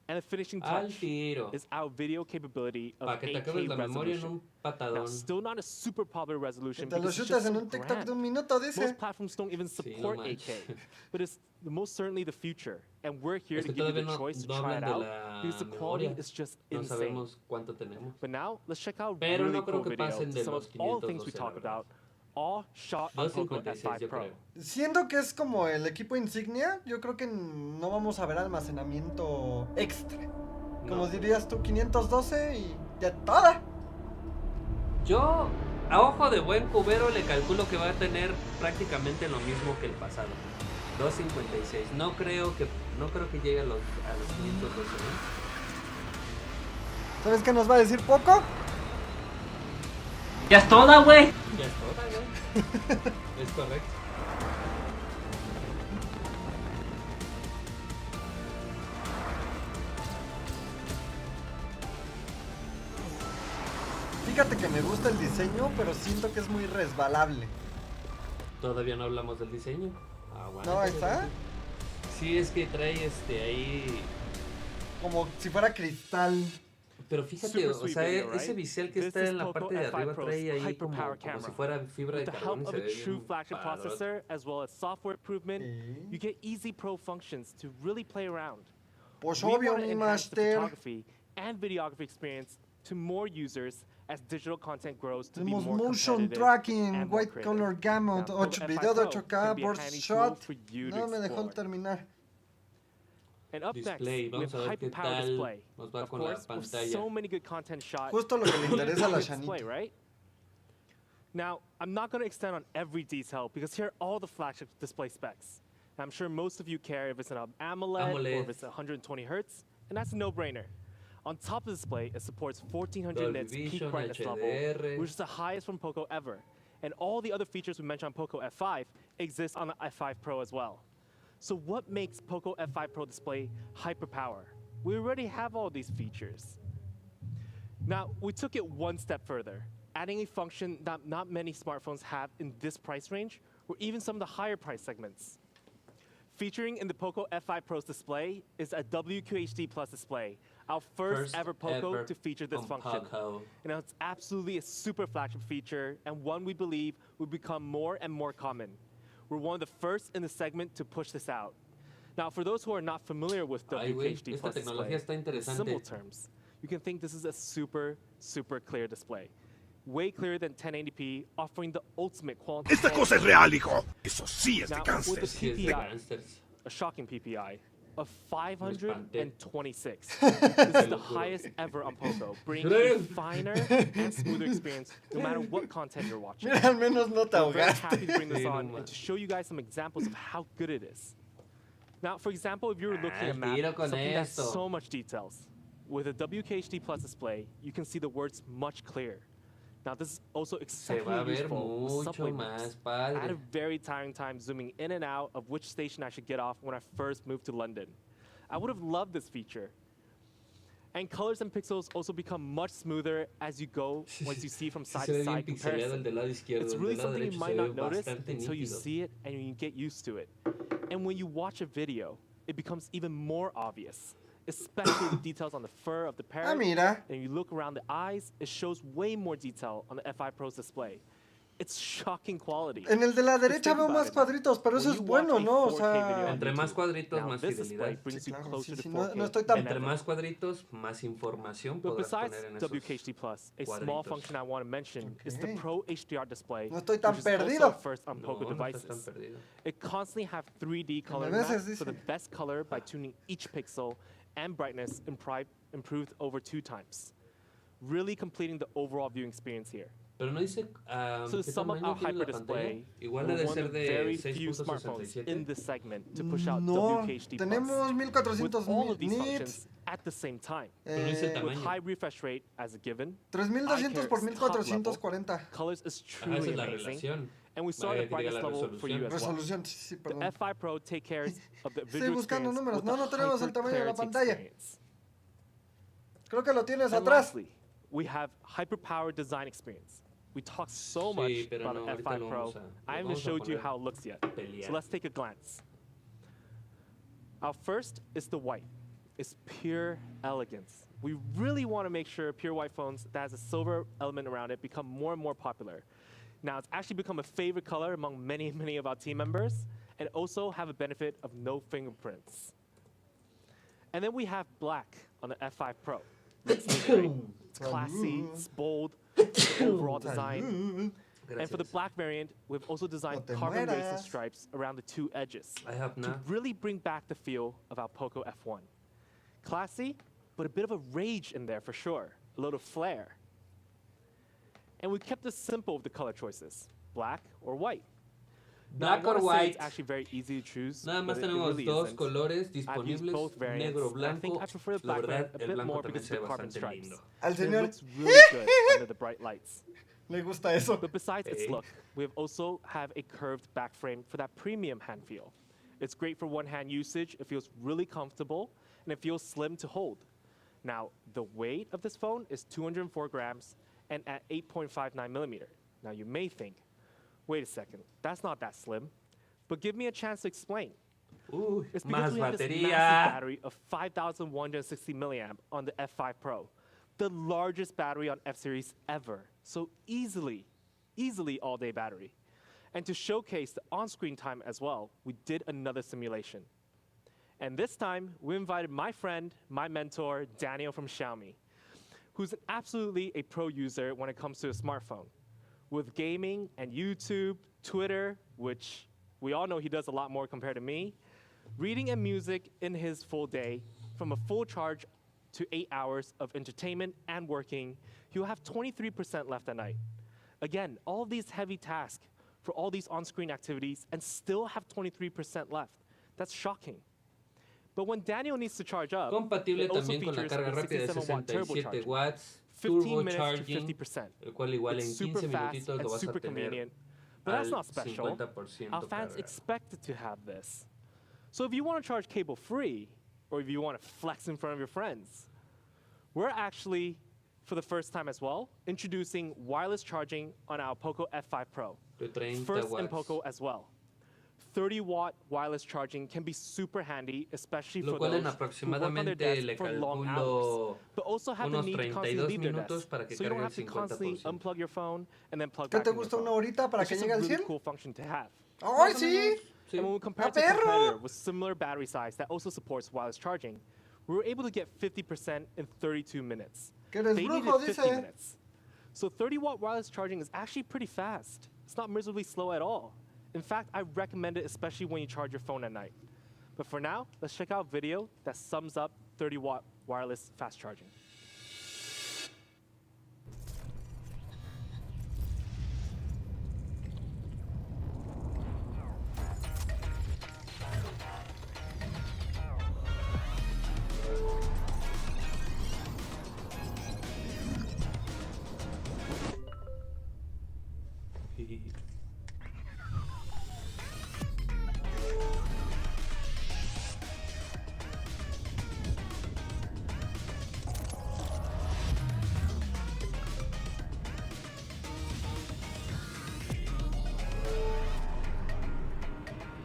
And the finishing Al touch tiro. is our video capability of Para que te acabes 8K la memoria en resolution. un Now, patadón. still not a super popular que resolution te lo because it's chutas just en so un TikTok grand. de un minuto, dice. Most platforms don't even Sí, no support manches. 8K, but it's most certainly the future, and we're here Es to que give you todavía the no, choice to no try it hablan de out la because the quality memoria. is just No insane. sabemos cuánto tenemos. But now let's check out a Pero really no creo cool que video pasen to de sum up los all the things 512, we la talked verdad. about, all shot on POCO 256 F5 yo Pro. creo. Siento que es como el equipo insignia. Yo creo que no vamos a ver almacenamiento extra. Como No. dirías tú, 512 y ya toda. Yo, a ojo de buen cubero, le calculo que va a tener prácticamente lo mismo que el pasado. 256. No creo que llegue a los 512. ¿eh? ¿Sabes qué nos va a decir Poco? Ya es toda, güey. Ya es toda, güey. Es correcto. Fíjate que me gusta el diseño, pero siento que es muy resbalable. Todavía no hablamos del diseño. Aguanta, No, ahí está. Sí, es que trae ahí. Como si fuera cristal. Pero fíjate, Super o sweet sea, video, ese right? bisel que This está is en la POCO parte de F5 arriba Pro's trae ahí hyper-power como si camera. fuera fibra With de the carbón y help se of ve a true bien flagship padrote. processor as well as software improvement, Sí. you get easy pro functions to really play around. Pues We obvio, want to mi enhance the master. photography and videography experience to more users as digital content grows to be Tenemos more motion competitive tracking, and more white creative. color gamut, Now, 8 POCO video F5 de Pro 8K, can be a burst handy shot. tool for you to No me dejó explore. terminar. And up Display, next, we vamos have a ver qué hyper-power tal display. nos va Of con la course, with pantalla. so many good content shot. Justo lo que le interesa a la display, Shanita. right? Now, I'm not going to extend on every detail because here are all the flagship display specs. And I'm sure most of you care if it's an AMOLED or if it's 120 hertz, and that's a no-brainer. On top of the display, it supports 1400 Dolby nits peak Vision, brightness level, HDR. which is the highest from POCO ever. And all the other features we mentioned on POCO F5 exist on the F5 Pro as well. So what makes POCO F5 Pro display hyperpower? We already have all these features. Now, we took it one step further, adding a function that not many smartphones have in this price range, or even some of the higher price segments. Featuring in the POCO F5 Pro's display is a WQHD Plus display, our first ever POCO to feature this on function. POCO. And it's absolutely a super flagship feature and one we believe will become more and more common. We're one of the first in the segment to push this out. Now, for those who are not familiar with Ay, güey, WQHD esta Plus tecnología display, está in simple interesante. terms, you can think this is a super, super clear display. Way clearer than 1080p, offering the ultimate quality. Esta cosa es real, hijo. Eso sí es de Now, with cáncer. the Sí, es de PPI, gangsters. a shocking PPI of 526. Te This is the lo juro. highest ever on POCO, bringing a finer and smoother experience no matter what content you're watching. Mira, al menos no te We're very ahogaste. happy to bring this Sí, no on and más. to show you guys some examples of how good it is. Now, for example, if you were looking at a tiro map, con something that has esto. so much details, with a WQHD Plus display, you can see the words much clearer. Now, this is also Se va a exceptionally ver useful with subway mucho maps. más I had a padre. very tiring time zooming in and out of which station I should get off when I first moved to London. I would have loved this feature. And colors and pixels also become much smoother as you go once you see from Sí side se ve to bien side pixeleado el comparison. del lado izquierdo. It's El really del lado something you derecho might se ve not notice bastante until you nítido. see it and you get used to it. And when you watch a video, it becomes even more obvious, especially the details on the fur of the Ah, parrot. mira. And you look around the eyes, it shows way more detail on the F5 Pro's display. It's shocking quality. En el de la Just derecha think veo about más it now. cuadritos, pero When eso you es watch bueno, a ¿no? O 4K sea, video on Entre más YouTube, cuadritos, now más this display fidelidad. brings Sí, you claro, closer sí, to sí, 4K no estoy tan- than Entre ever. más cuadritos, más información But podrás besides poner en esos WQHD Plus, a small cuadritos. function I want to mention is the Okay. Pro HDR display, No estoy tan which is also perdido. a first on POCO No, no estás tan devices. perdido. It constantly have 3D color veces map for the dice. best color by tuning each pixel and brightness improved over 2 times, really completing the overall viewing experience here. Pero no dice So to qué sum up tamaño our tiene la hyper pantalla. display, Igual we're ha de one ser of the de very few smartphones 6.67. in this segment to push out No, WQHD tenemos Plus with 1400 all of these nits. functions at the same time. Pero no dice el Eh, With tamaño. high refresh rate as a given, 3200 por eye care is top level. 1440. colors is Ajá, esa truly es la amazing. relación. And we saw Vaya the que diga brightness la level for you resolución. as well. Resolución, sí, The perdón. F5 Pro take care of the Estoy visual buscando experience números. with No, the no tenemos el hyper tamaño de la clarity pantalla. experience. Creo que lo tienes And atrás. lastly, we have hyper-powered design experience. We talk so Sí, much pero about no, the ahorita F5 lo Pro. vamos a- I lo haven't vamos a showed you poner how it looks yet. pelear. So let's take a glance. Our first is the white. It's pure elegance. We really want to make sure pure white phones that has a silver element around it become more and more popular. Now, it's actually become a favorite color among many, many of our team members, and also have a benefit of no fingerprints. And then we have black on the F5 Pro. Looks great. It's classy, it's bold, it's overall design. And for the Gracias. black variant, we've also designed No te carbon racing mueras. stripes around the 2 edges I have to not. really bring back the feel of our POCO F1. Classy, but a bit of a rage in there for sure, a little flair. And we kept it simple with the color choices, black or white. Now, I Black or wanna say white. It's actually very easy to choose. Nada más but it tenemos really dos isn't. colores I've used disponibles, both variants, negro, and I think blanco. I prefer the La black verdad, variant a el bit blanco more también because of se the ve carbon bastante stripes. lindo. Al And it señor looks really good under the bright lights. le gusta eso. But besides its Hey. look, we have also have a curved back frame for that premium hand feel. It's great for one-hand usage. It feels really comfortable, and it feels slim to hold. Now, the weight of this phone is 204 grams and at 8.59 millimeter. Now, you may think, wait a second, that's not that slim. But give me a chance to explain. It's because más we have this massive batería. battery of 5,160 milliamp on the F5 Pro, the largest battery on F-Series ever. So easily all-day battery. And to showcase the on-screen time as well, we did another simulation. And this time, we invited my friend, my mentor, Daniel from Xiaomi, who's absolutely a pro user when it comes to a smartphone. With gaming and YouTube, Twitter, which we all know he does a lot more compared to me, reading and music in his full day, from a full charge to 8 hours of entertainment and working, he'll have 23% left at night. Again, all of these heavy tasks for all these on-screen activities and still have 23% left. That's shocking. But when Daniel needs to charge up, Compatible it also también con la features carga a rápida de 67-watt turbo 67 charger, watts, 15 turbo minutes to charging, 50%. el cual igual It's en super 15 fast minutitos lo and vas a super tener convenient. But that's al not special. 50% Our fans cargado. expected to have this. So if you want to charge cable free, or if you want to flex in front of your friends, we're actually, for the first time as well, introducing wireless charging on our POCO F5 Pro. De 30 First in watts. POCO as well. 30-watt wireless charging can be super handy, especially Lo for cual those en who work on their aproximadamente desk le for long hours, calculo but also have the unos need to constantly 32 leave their minutos desk, para que so you don't cargue have to el constantly 50%. unplug your phone and then plug ¿Qué back te in your gusta una phone. horita para It's que just llegue a al really 100? cool function to have. ¡Ay, sí! Sí. And when we compare ¡A it to a perro! competitor with similar battery size that also supports wireless charging, we were able to get 50% in 32 minutes. Que eres They needed brujo, 50 dice. minutes. So 30-watt wireless charging is actually pretty fast. It's not miserably slow at all. In fact, I recommend it especially when you charge your phone at night. But for now, let's check out a video that sums up 30-watt wireless fast charging.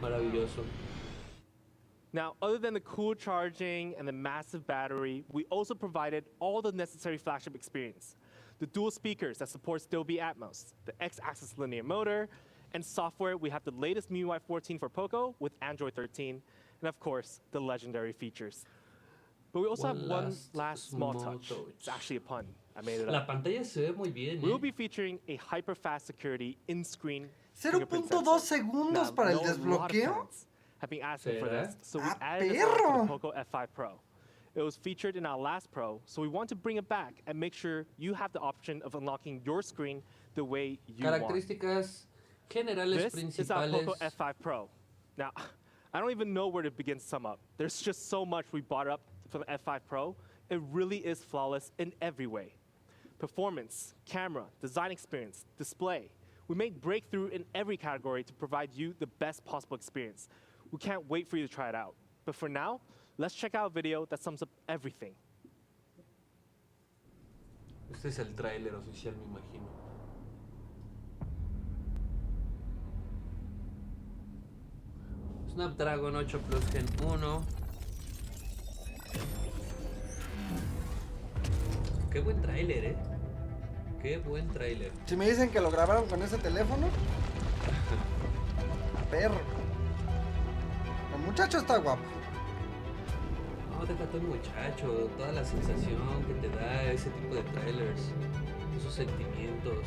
Maravilloso. Now, other than the cool charging and the massive battery, we also provided all the necessary flagship experience. The dual speakers that supports Dolby Atmos, the X-axis linear motor, and software, we have the latest MIUI 14 for POCO with Android 13, and of course, the legendary features. But we also have one last small touch. It's actually a pun. I made it La up. pantalla se ve muy bien, We will be featuring a hyper-fast security in-screen fingerprint 0.2 sensor. segundos Now, para el I know a lot of desbloqueo. fans have been asking for ¿Será? this, so we ¡Ah, added this on to perro! the POCO F5 Pro. It was featured in our last Pro, so we want to bring it back and make sure you have the option of unlocking your screen the way you want. Características generales This is our POCO principales. F5 Pro. Now, I don't even know where to begin to sum up. There's just so much we brought up for the F5 Pro. It really is flawless in every way. Performance, camera, design experience, display. We made breakthrough in every category to provide you the best possible experience. We can't wait for you to try it out. But for now, let's check out a video that sums up everything. Este es el tráiler oficial, me imagino. Snapdragon 8 Plus Gen 1. Qué buen tráiler, Qué buen tráiler. Si me dicen que lo grabaron con ese teléfono, a perro. El muchacho está guapo. No, déjate un muchacho, toda la sensación que te da ese tipo de trailers, esos sentimientos.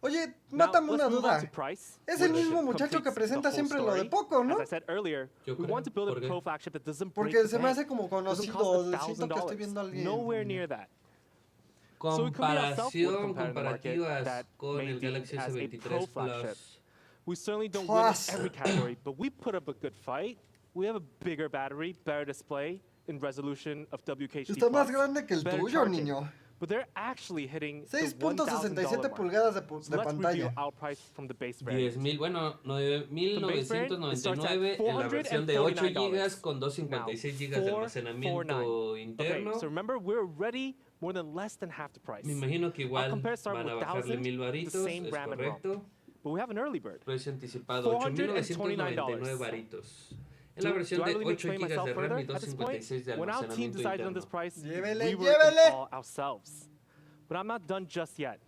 Oye, Now, mátame let's una move on duda. to price, Es el which mismo muchacho que completes the presenta whole siempre lo de story. POCO, ¿no? As I said earlier, Yo we creo. want to build ¿Por a qué? pro flagship that doesn't break Porque the se me bank. hace como Doesn't conocido. cost Siento que estoy $1,000. viendo a alguien. Nowhere near that. So we could be ourselves with a Comparación, competitor in the market comparativas that con may el deem Galaxy as a S23 pro flagship. Plus. We certainly don't win in Plus. every category, but we put up a good fight. We have a bigger battery, better display in resolution of WHD+, Está más grande que el better tuyo, charging. niño. but they're actually hitting the 6.67 $1,000 pulgadas de mark. So let's review pantalla. our price from the base variant. 10,000, bueno, The base variant, it starts at $9,999 en la versión de 8 GB $449. con 256 GB de almacenamiento Okay, interno. so remember, we're already more than less than half the price. Me imagino que Our igual compare start van a with bajarle 1,000, 1000 the varitos, same es RAM and ROM. correcto. But we have an early bird. Precio anticipado $8,999 varitos. En la versión Do I de really 8 explain GB de myself RAM further y at this point? 256 de When our team almacenamiento decided on this interno. price, Llévele, we were looking llévele. all ourselves. But I'm not done just yet.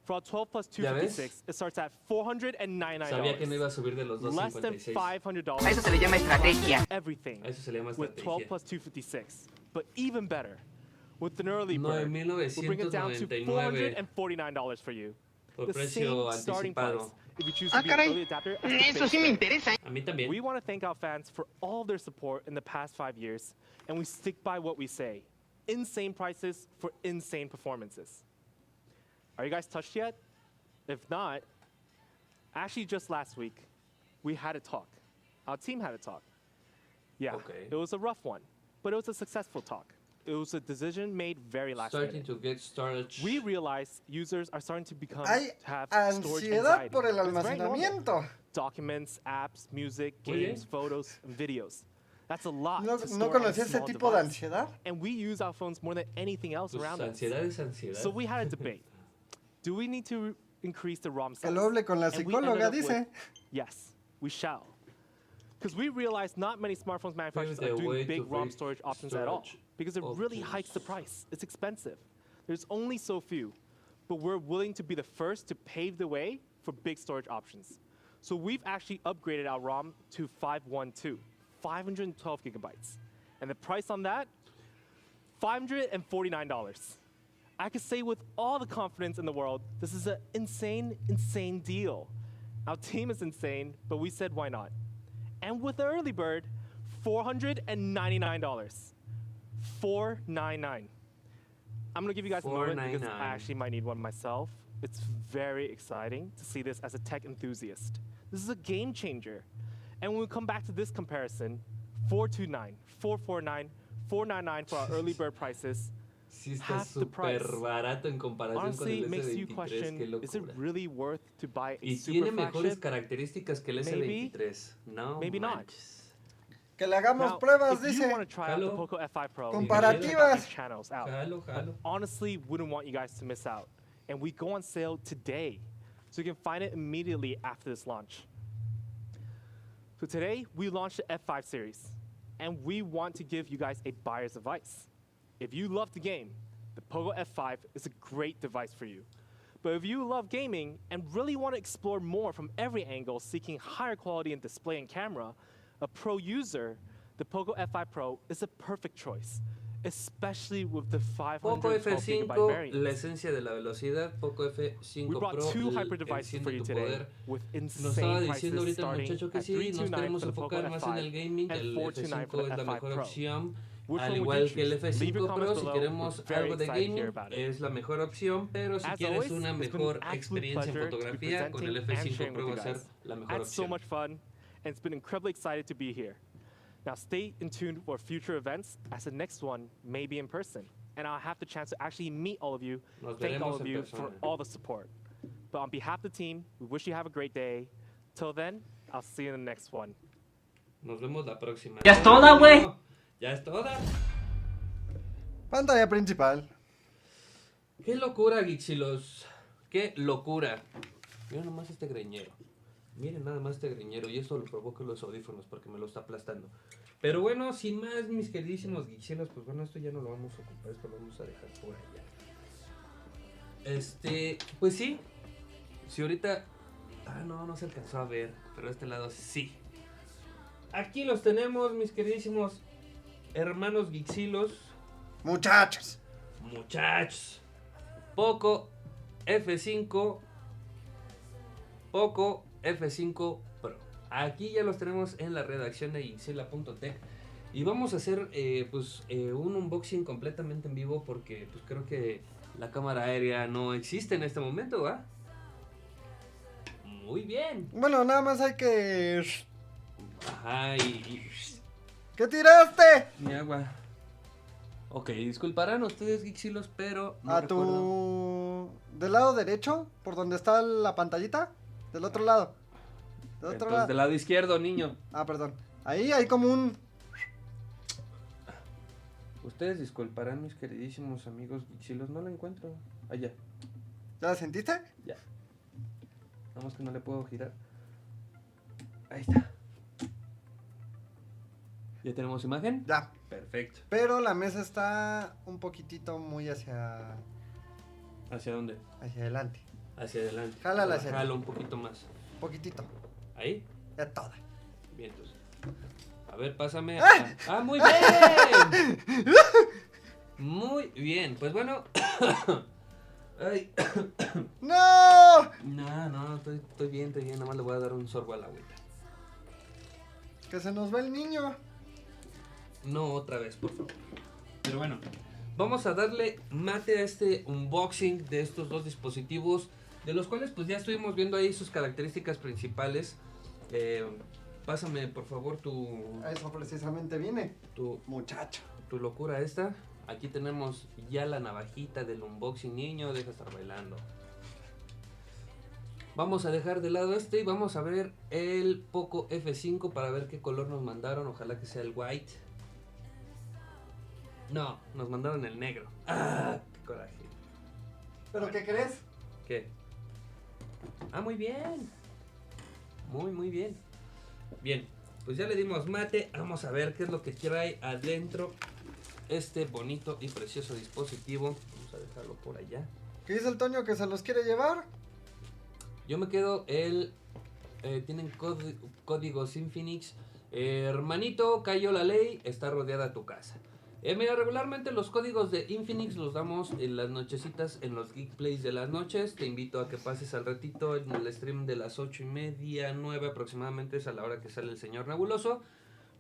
For our 12 plus ¿Ya ves? 256, it starts at $499. Sabía que no iba a subir de los Less than $256. $500. A eso se le llama estrategia. Everything A eso se le llama with 12 estrategia. plus 256. But even better, with an early bird, we'll bring it down to $9,999 $449 for you. por The precio same starting price anticipado. if you choose to be an caray. early adapter as the Eso base sí me variant. interesa. A mí también. We want to thank our fans for all their support in the past 5 years, and we stick by what we say. Insane prices for insane performances. Are you guys touched yet? If not, actually just last week, we had a talk. Our team had a talk. Yeah, Okay. it was a rough one, but it was a successful talk. It was a decision made very last Starting minute. to get storage. We realize users are starting to become Hay to have storage ansiedad anxiety. por el It's very normal. almacenamiento. Documents, apps, music, Muy bien. games, photos, and videos. That's a lot. ¿No, to no store on a conocía ese small tipo de device. ansiedad? And we use our phones more than anything else Pues around us. ansiedad es ansiedad. So we had a debate. Do we need to increase the ROM size? Que lo hable con la And we ended psicóloga, up with, dice. yes, we shall. Because we realize not many smartphones manufacturers Pave are the way doing big to ROM big storage options at all. storage Because it really options. hikes the price. It's expensive. There's only so few. But we're willing to be the first to pave the way for big storage options. So we've actually upgraded our ROM to 512, 512 gigabytes. And the price on that, $549. I could say with all the confidence in the world, this is an insane, insane deal. Our team is insane, but we said why not? And with the early bird, $499. $499. I'm gonna give you guys a moment because I $499. actually might need one myself. It's very exciting to see this as a tech enthusiast. This is a game changer. And when we come back to this comparison, $429, $449, $499 for our early bird prices, Sí está half the price. súper barato en comparación con honestly el makes you S23. question, Qué is it locura. really worth to buy a Y super tiene mejores flagship? características que el Maybe, S23. No maybe not. manches. Que le hagamos Now, pruebas, if you dice. want to try out the Jalo. POCO F5 Pro, Comparativas. check out these channels out. Jalo, I jalo. honestly wouldn't want you guys to miss out. And we go on sale today. So you can find it immediately after this launch. So today, we launched the F5 series. And we want to give you guys a buyer's advice. If you love the game, the POCO F5 is a great device for you. But if you love gaming and really want to explore more from every angle, seeking higher quality in display and camera, a pro user, the POCO F5 Pro is a perfect choice, especially with the POCO 512 F5, gigabyte variant. la esencia de la velocidad. POCO F5 We brought Pro, two el- hyper devices for enciende you tu today poder. with Nos estaba insane diciendo prices ahorita el starting muchacho que at sí, nos $329 queremos for the POCO enfocar más en el F5 gaming. and El $429 for F5 the es la F5 mejor Pro. opción. Which Al one would igual you que el choose? Leave your F5 comments Pro, si below. queremos We're very algo de excited to hear gaming, about it. es la mejor opción. Pero si As quieres always, una it's been mejor an absolute experiencia en pleasure to be fotografía, con el presenting and F5 sharing Pro with va a you ser guys. la I mejor had so opción. much fun, and it's been incredibly excited to be here. Now stay in tune for future events, as the next one may be in person, and I'll have the chance to actually meet all of you, Nos thank all veremos of en you persona. for all the support. But on behalf of the team, we wish you have a great day. Till then, I'll see you in the next one. Nos vemos la próxima. Ya es toda, güey. Ya es toda. Pantalla principal. Qué locura, Geeksilos. Qué locura. Miren nomás este greñero. Miren nada más este greñero. Y eso lo provoca los audífonos porque me lo está aplastando. Pero bueno, sin más, mis queridísimos Geeksilos, pues bueno, esto ya no lo vamos a ocupar. Esto lo vamos a dejar por allá. Pues sí. Si ahorita... no se alcanzó a ver. Pero de este lado sí. Aquí los tenemos, mis queridísimos hermanos Geeksilos. Muchachos. Muchachos. POCO F5. POCO F5 Pro. Aquí ya los tenemos en la redacción de Geeksila.tech. Y vamos a hacer un unboxing completamente en vivo porque pues creo que la cámara aérea no existe en este momento, ¿va? Muy bien. Bueno, nada más hay que... Ajá, ¿Qué tiraste? mi agua. Ok, disculparán ustedes, Geeksilos, pero no A recuerdo. tu... Del lado derecho, por donde está la pantallita. Del otro lado. Del otro Entonces, lado. del lado izquierdo, niño. Ah, perdón. Ahí hay como un... Ustedes disculparán, mis queridísimos amigos Geeksilos, no la encuentro. Allá, ¿Ya la sentiste? ya. Nada más que no le puedo girar. Ahí está. ¿Ya tenemos imagen? Ya. Perfecto. Pero la mesa está un poquitito muy hacia... ¿Hacia dónde? hacia adelante. Hacia adelante. Jálala hacia Jalo un poquito más. Poquitito. ¿Ahí? Ya toda. Bien, entonces. A ver, pásame. ¡Ah! ¡Ah, muy bien! Muy bien. Pues bueno. Ay. ¡No! No, estoy bien. Nada más le voy a dar un sorbo a la agüita. Que se nos va el niño. No, otra vez, por favor. Pero bueno, vamos a darle mate a este unboxing de estos dos dispositivos, de los cuales pues ya estuvimos viendo ahí sus características principales. Pásame por favor A eso precisamente viene. tu Muchacho. locura esta. Aquí tenemos ya la navajita del unboxing, niño, deja de estar bailando. Vamos a dejar de lado este y vamos a ver el POCO F5 para ver qué color nos mandaron. Ojalá que sea el white. No, nos mandaron el negro. ¡Ah! ¡Qué coraje! ¿Pero qué crees? ¿Qué? Ah, muy bien. Muy bien. Bien, pues ya le dimos mate. Vamos a ver qué es lo que trae adentro este bonito y precioso dispositivo. Vamos a dejarlo por allá. ¿Qué dice el Toño que se los quiere llevar? Yo me quedo tienen códigos Infinix. Hermanito, cayó la ley, está rodeada tu casa. Mira, regularmente los códigos de Infinix los damos en las nochecitas, en los Geek Plays de las noches. Te invito a que pases al ratito en el stream de las 8:30, 9 aproximadamente, es a la hora que sale el señor Nebuloso,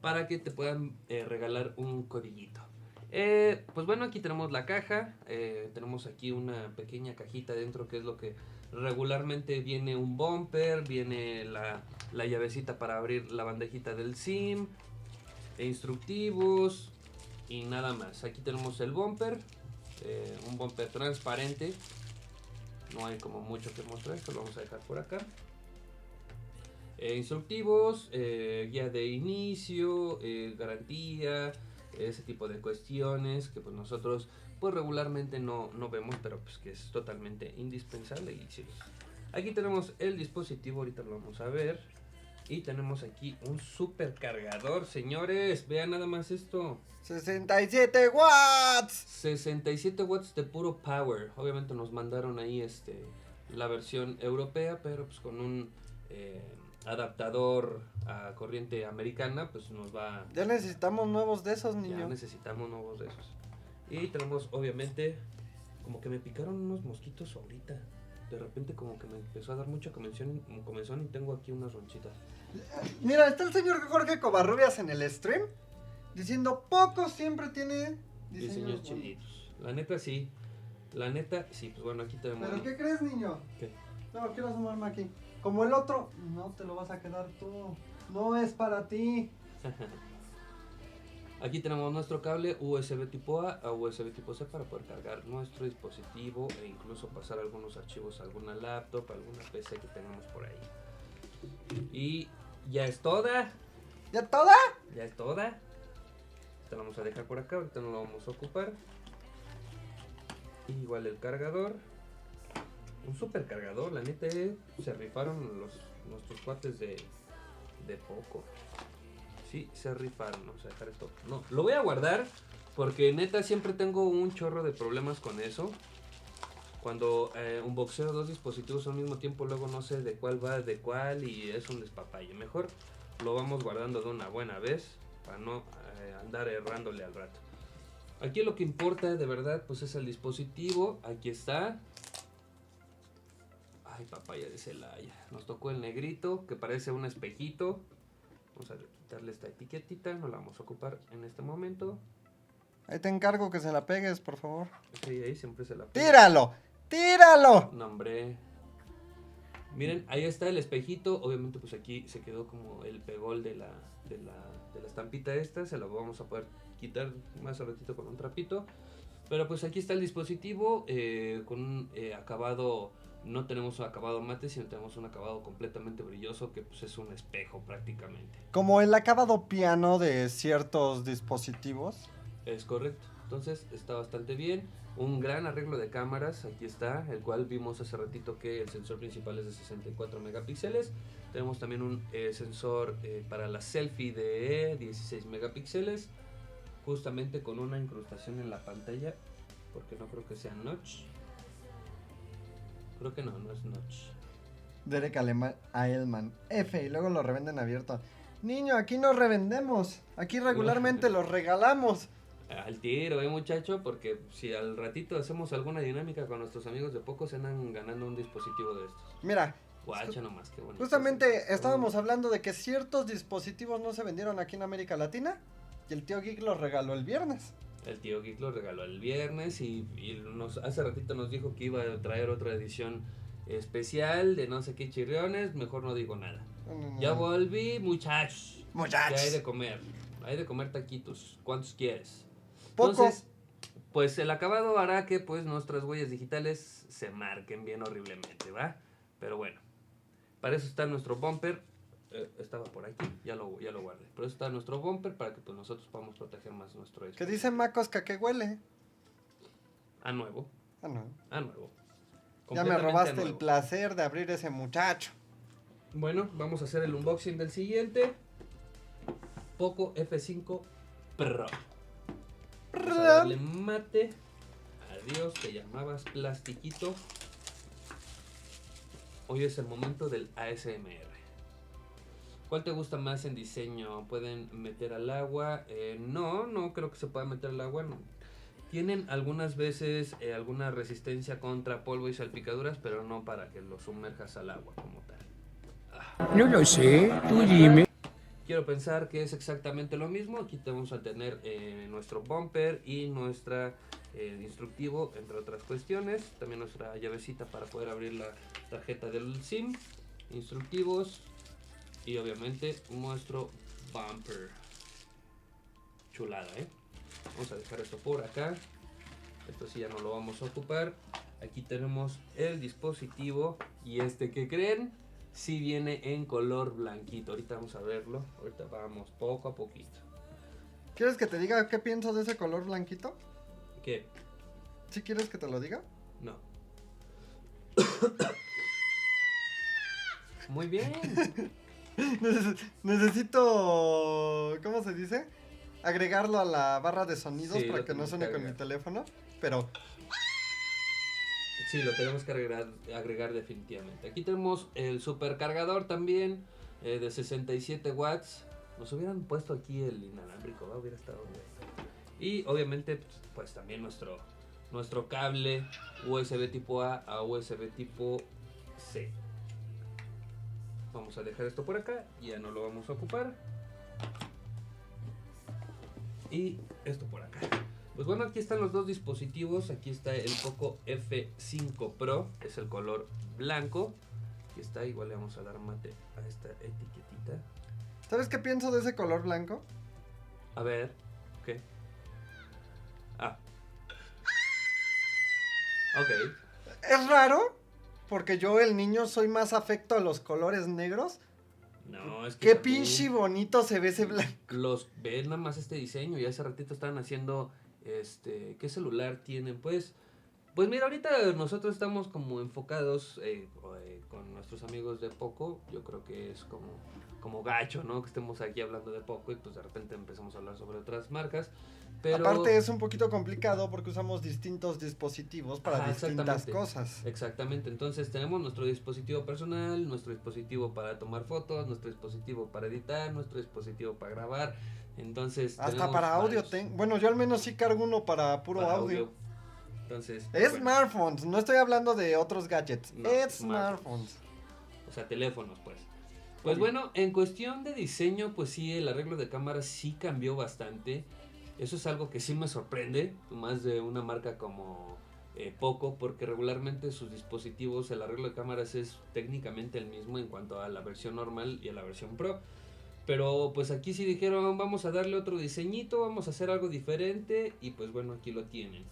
para que te puedan regalar un codiguito. Pues bueno, aquí tenemos la caja, tenemos aquí una pequeña cajita dentro que es lo que regularmente viene: un bumper, viene la llavecita para abrir la bandejita del SIM, instructivos y nada más. Aquí tenemos el bumper, un bumper transparente, no hay como mucho que mostrar, esto lo vamos a dejar por acá. Instructivos, guía de inicio, garantía, ese tipo de cuestiones que pues nosotros pues regularmente no vemos, pero pues que es totalmente indispensable. Y sí, aquí tenemos el dispositivo, ahorita lo vamos a ver. Y tenemos aquí un super cargador, señores, vean nada más esto. 67 watts. 67 watts de puro power. Obviamente nos mandaron ahí la versión europea, pero pues con un adaptador a corriente americana, pues nos va... Ya necesitamos nuevos de esos, Ya niño. necesitamos nuevos de esos. Y tenemos obviamente, como que me picaron unos mosquitos ahorita. De repente como que me empezó a dar mucha comezón y tengo aquí unas ronchitas. Mira, está el señor Jorge Covarrubias en el stream diciendo POCO siempre tiene Diseños bonitos. chiditos. La neta sí, pues bueno, aquí tenemos... ¿Pero qué crees, niño? ¿Qué? No, quiero asomarme aquí. Como el otro, no te lo vas a quedar tú. No es para ti. Aquí tenemos nuestro cable USB tipo A USB tipo C para poder cargar nuestro dispositivo e incluso pasar algunos archivos a alguna laptop, a alguna PC que tengamos por ahí. Y ya es toda. ¿Ya toda? Ya es toda. Esta la vamos a dejar por acá, ahorita no lo vamos a ocupar. Igual el cargador. Un super cargador, la neta se rifaron nuestros cuates de POCO. Sí, se rifaron. Vamos a dejar esto. No, lo voy a guardar porque neta siempre tengo un chorro de problemas con eso. Cuando unboxeo dos dispositivos al mismo tiempo, luego no sé de cuál va de cuál y es un despapalle. Mejor lo vamos guardando de una buena vez para no andar errándole al rato. Aquí lo que importa de verdad pues es el dispositivo. Aquí está. Ay, papaya de Celaya. Nos tocó el negrito que parece un espejito. Vamos a quitarle esta etiquetita, no la vamos a ocupar en este momento. Ahí te encargo que se la pegues, por favor. Sí, ahí siempre se la pega. ¡Tíralo! ¡Tíralo! No, hombre. Miren, ahí está el espejito. Obviamente pues aquí se quedó como el pegol de la estampita esta. Se lo vamos a poder quitar más al ratito con un trapito. Pero pues aquí está el dispositivo con un acabado. No tenemos un acabado mate, sino tenemos un acabado completamente brilloso, que pues es un espejo prácticamente. Como el acabado piano de ciertos dispositivos. Es correcto. Entonces está bastante bien. Un gran arreglo de cámaras, aquí está, el cual vimos hace ratito que el sensor principal es de 64 megapíxeles. Tenemos también un sensor para la selfie de 16 megapíxeles, justamente con una incrustación en la pantalla, porque no creo que sea notch. Creo que no es notch. Derek Aelman. F, y luego lo revenden abierto. Niño, aquí no revendemos. Aquí regularmente los regalamos. Al tiro, muchacho, porque si al ratito hacemos alguna dinámica con nuestros amigos de POCO, se andan ganando un dispositivo de estos. Mira, Guacha nomás, qué bonito. justamente estábamos hablando de que ciertos dispositivos no se vendieron aquí en América Latina y el tío Geek los regaló el viernes. El tío Geek lo regaló el viernes y hace ratito nos dijo que iba a traer otra edición especial de no sé qué chirriones, mejor no digo nada. Ya volví, muchachos. Muchachos. Que hay de comer taquitos. ¿Cuántos quieres? Poco. Entonces, pues el acabado hará que pues nuestras huellas digitales se marquen bien horriblemente, ¿va? Pero bueno, para eso está nuestro bumper. Estaba por aquí, ya lo guardé. Por eso está nuestro bumper, para que pues nosotros podamos proteger más nuestro ¿Qué dispositivo. dice Macos que huele? A nuevo. Ah, no. A nuevo. Ya me Completamente a robaste nuevo. el placer de abrir ese muchacho. Bueno, vamos a hacer el unboxing del siguiente. POCO F5 Pro. Vamos a darle mate. Adiós, te llamabas plastiquito. Hoy es el momento del ASMR. ¿Cuál te gusta más en diseño? ¿Pueden meter al agua? No creo que se pueda meter al agua. No. Tienen algunas veces alguna resistencia contra polvo y salpicaduras, pero no para que lo sumerjas al agua como tal. No lo sé, tú dime. Quiero pensar que es exactamente lo mismo. Aquí vamos a tener nuestro bumper y nuestra instructivo, entre otras cuestiones. También nuestra llavecita para poder abrir la tarjeta del SIM. Instructivos y obviamente nuestro bumper. Chulada, Vamos a dejar esto por acá. Esto sí ya no lo vamos a ocupar. Aquí tenemos el dispositivo y ¿qué creen? Sí viene en color blanquito. Ahorita vamos a verlo. Ahorita vamos poco a poquito. ¿Quieres que te diga qué pienso de ese color blanquito? ¿Qué? ¿Sí quieres que te lo diga? No. Muy bien. Necesito... ¿Cómo se dice? Agregarlo a la barra de sonidos Sí, para lo que no tienes suene que con mi agregar. teléfono. Pero Sí, lo tenemos que agregar definitivamente. Aquí tenemos el supercargador también de 67 watts. Nos hubieran puesto aquí el inalámbrico, ¿va? Hubiera estado bien. Y obviamente pues también nuestro cable USB tipo A USB tipo C. Vamos a dejar esto por acá, ya no lo vamos a ocupar. Y esto por acá. Pues bueno, aquí están los dos dispositivos. Aquí está el POCO F5 Pro, es el color blanco. Aquí está, igual le vamos a dar mate a esta etiquetita. ¿sabes qué pienso de ese color blanco? A ver, ¿qué? Ah. Ok. Es raro, porque yo, el niño, soy más afecto a los colores negros. No, es que Qué también pinche bonito se ve ese blanco. ven nada más este diseño. Y hace ratito estaban haciendo ¿qué celular tienen? Pues mira, ahorita nosotros estamos como enfocados con nuestros amigos de POCO. Yo creo que es como gacho, ¿no? Que estemos aquí hablando de POCO y pues de repente empezamos a hablar sobre otras marcas. Pero Aparte es un poquito complicado porque usamos distintos dispositivos para Ajá, distintas exactamente. cosas. Exactamente, entonces tenemos nuestro dispositivo personal, nuestro dispositivo para tomar fotos, nuestro dispositivo para editar, nuestro dispositivo para grabar. Entonces Hasta tenemos para audio. varios. Bueno, yo al menos sí cargo uno para puro Para audio. Entonces, Es bueno, smartphones, no estoy hablando de otros gadgets. No, es smartphones. smartphones. O sea, teléfonos, pues. Pues bueno, en cuestión de diseño, pues sí, el arreglo de cámara sí cambió bastante. Eso es algo que sí me sorprende, más de una marca como POCO, porque regularmente sus dispositivos, el arreglo de cámaras es técnicamente el mismo en cuanto a la versión normal y a la versión Pro. Pero pues aquí sí dijeron, vamos a darle otro diseñito, vamos a hacer algo diferente, y pues bueno, aquí lo tienen.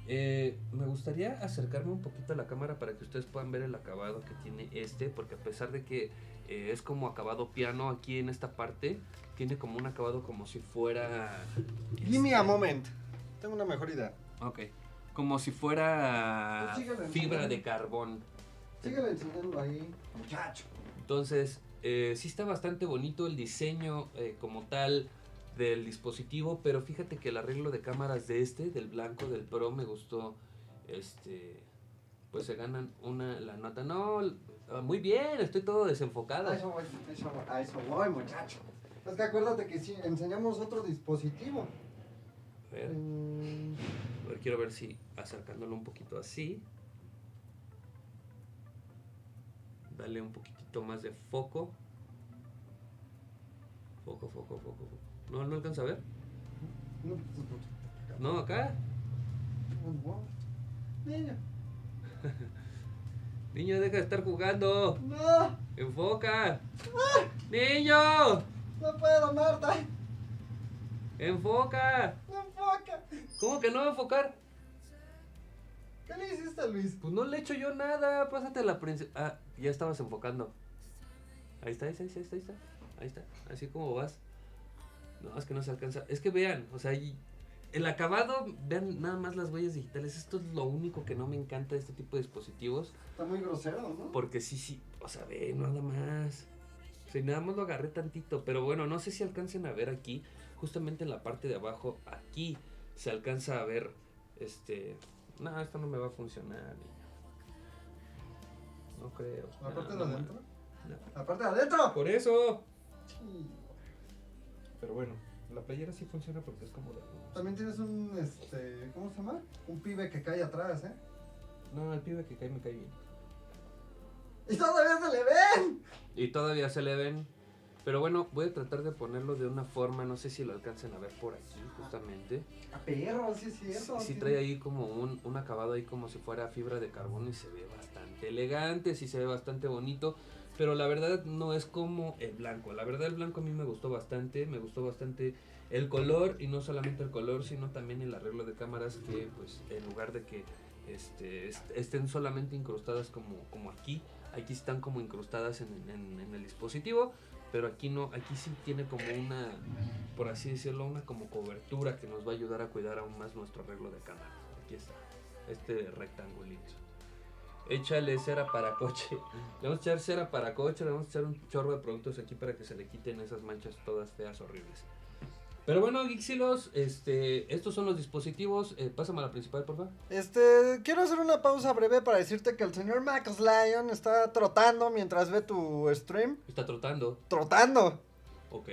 Me gustaría acercarme un poquito a la cámara para que ustedes puedan ver el acabado que tiene porque a pesar de que es como acabado piano, aquí en esta parte tiene como un acabado como si fuera... Give me a moment. Tengo una mejor idea. Ok, como si fuera Pues síguele fibra enseñando. de carbón. Síguele enseñando ahí, muchacho. Entonces, sí está bastante bonito el diseño como tal del dispositivo, pero fíjate que el arreglo de cámaras del blanco, del Pro, me gustó. Pues se ganan la nota. No, muy bien, estoy todo desenfocado. A eso voy, muchacho. Es que acuérdate que sí, enseñamos otro dispositivo. A ver, quiero ver si acercándolo un poquito así. Dale un poquitito más de foco. Foco. No alcanza a ver. No, acá. Niño. Niño, deja de estar jugando. No, Enfoca. Niño, no puedo, Marta. enfoca. No enfoca. ¿Cómo que no va a enfocar? ¿Qué le hiciste, Luis? Pues no le he hecho yo nada. Pásate la princesa. Ah, ya estabas enfocando. Ahí está. Ahí está. Así como vas. No, es que no se alcanza. Es que vean, o sea, el acabado, vean nada más las huellas digitales. Esto es lo único que no me encanta de este tipo de dispositivos. Está muy grosero, ¿no? Porque sí, o sea, ve, nada más. O sea, nada más lo agarré tantito. Pero bueno, no sé si alcancen a ver aquí, justamente en la parte de abajo, aquí se alcanza a ver, no, esto no me va a funcionar, niño. No creo. ¿La parte de no, adentro? no. ¿La parte de adentro? Por eso. Sí. Pero bueno, la playera sí funciona porque es como de... También tienes un, ¿cómo se llama? Un pibe que cae atrás, ¿eh? No, el pibe que cae me cae bien. ¡Y todavía se le ven! Y todavía se le ven. Pero bueno, voy a tratar de ponerlo de una forma, no sé si lo alcancen a ver por aquí, justamente. A perro, sí es cierto. Sí trae ahí como un acabado ahí como si fuera fibra de carbono y se ve bastante elegante, sí se ve bastante bonito. Pero la verdad no es como el blanco. La verdad el blanco a mí me gustó bastante el color, y no solamente el color, sino también el arreglo de cámaras, que pues en lugar de que estén solamente incrustadas como aquí están como incrustadas en el dispositivo, pero aquí no, aquí sí tiene como una, por así decirlo, una como cobertura que nos va a ayudar a cuidar aún más nuestro arreglo de cámara. Aquí está, este rectangulito. Échale cera para coche. Le vamos a echar cera para coche, le vamos a echar un chorro de productos aquí para que se le quiten esas manchas todas feas, horribles. Pero bueno, Geeksilos, estos son los dispositivos. Pásame a la principal, por favor. Quiero hacer una pausa breve para decirte que el señor Max Lion está trotando mientras ve tu stream. Está trotando. ¡Trotando! Ok.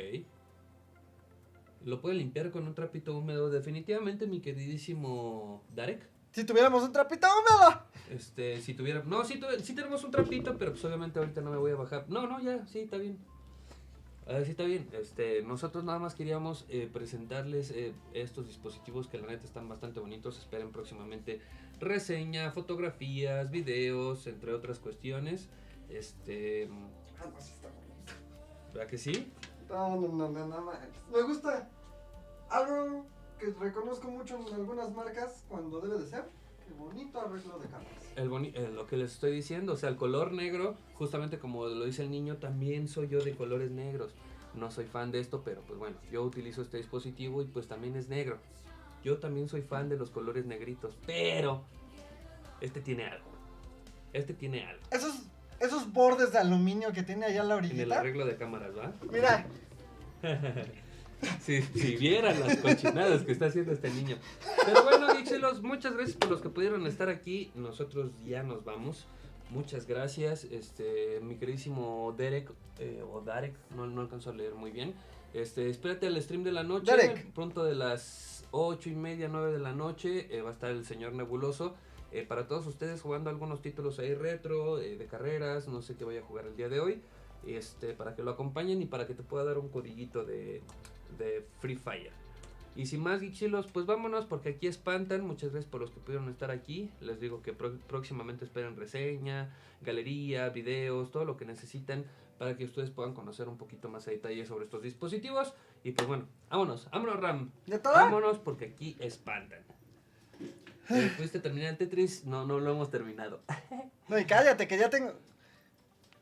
Lo puede limpiar con un trapito húmedo. Definitivamente, mi queridísimo Darek. Si tuviéramos un trapito húmedo. Si tuviera... No, sí tenemos un trapito, pero pues obviamente ahorita no me voy a bajar. No, ya, sí, está bien. Sí, está bien. Nosotros nada más queríamos presentarles estos dispositivos que la neta están bastante bonitos. Esperen próximamente reseña, fotografías, videos, entre otras cuestiones. Pues está bonito. ¿Verdad que sí? No, me gusta algo que reconozco mucho en algunas marcas cuando debe de ser. Qué bonito arreglo de cámaras. Lo que les estoy diciendo, o sea, el color negro, justamente como lo dice el niño, también soy yo de colores negros. No soy fan de esto, pero pues bueno, yo utilizo este dispositivo y pues también es negro. Yo también soy fan de los colores negritos, pero este tiene algo. Esos bordes de aluminio que tiene allá en la En el orillita. arreglo de cámaras, ¿va? Mira, Si vieran las cochinadas que está haciendo este niño. Pero bueno, Geeksilos, muchas gracias por los que pudieron estar aquí. Nosotros ya nos vamos. Muchas gracias. Mi queridísimo Derek, o Darek, no alcanzo a leer muy bien. Espérate al stream de la noche. Derek. Pronto de las 8:30, 9 de la noche. Va a estar el señor Nebuloso. Para todos ustedes jugando algunos títulos ahí retro, de carreras. No sé qué vaya a jugar el día de hoy. Para que lo acompañen y para que te pueda dar un codiguito de Free Fire. Y sin más, guichilos, pues vámonos porque aquí espantan. Muchas gracias por los que pudieron estar aquí. Les digo que próximamente esperen reseña, galería, videos, todo lo que necesitan para que ustedes puedan conocer un poquito más a detalle sobre estos dispositivos. Y pues bueno, vámonos Ram. ¿Ya todo? Vámonos porque aquí espantan. ¿Pudiste terminar el Tetris? No lo hemos terminado. No, y cállate, que ya tengo...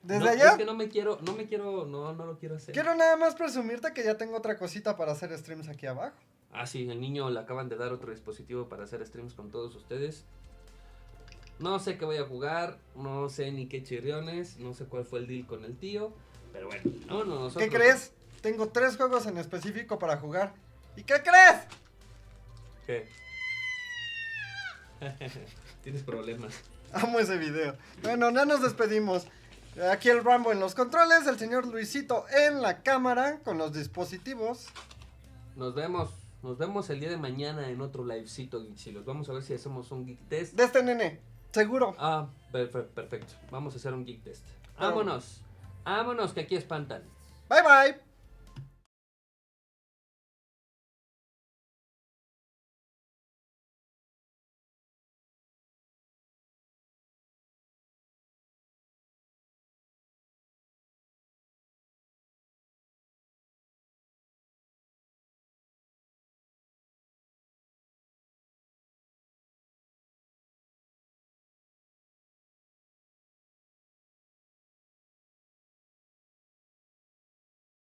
Desde No, allá... es que no lo quiero hacer. Quiero nada más presumirte que ya tengo otra cosita para hacer streams aquí abajo. Ah, sí, el niño le acaban de dar otro dispositivo para hacer streams con todos ustedes. No sé qué voy a jugar, no sé ni qué chirriones, no sé cuál fue el deal con el tío, pero bueno, nosotros... ¿Qué crees? Tengo 3 juegos en específico para jugar. ¿Y qué crees? ¿Qué? Tienes problemas. Amo ese video. Bueno, ya nos despedimos. Aquí el Rambo en los controles, el señor Luisito en la cámara con los dispositivos. Nos vemos el día de mañana en otro livecito, Geeksilos. Vamos a ver si hacemos un Geektest. De este nene, seguro. Ah, perfecto. Vamos a hacer un Geektest. Vámonos que aquí espantan. Bye bye.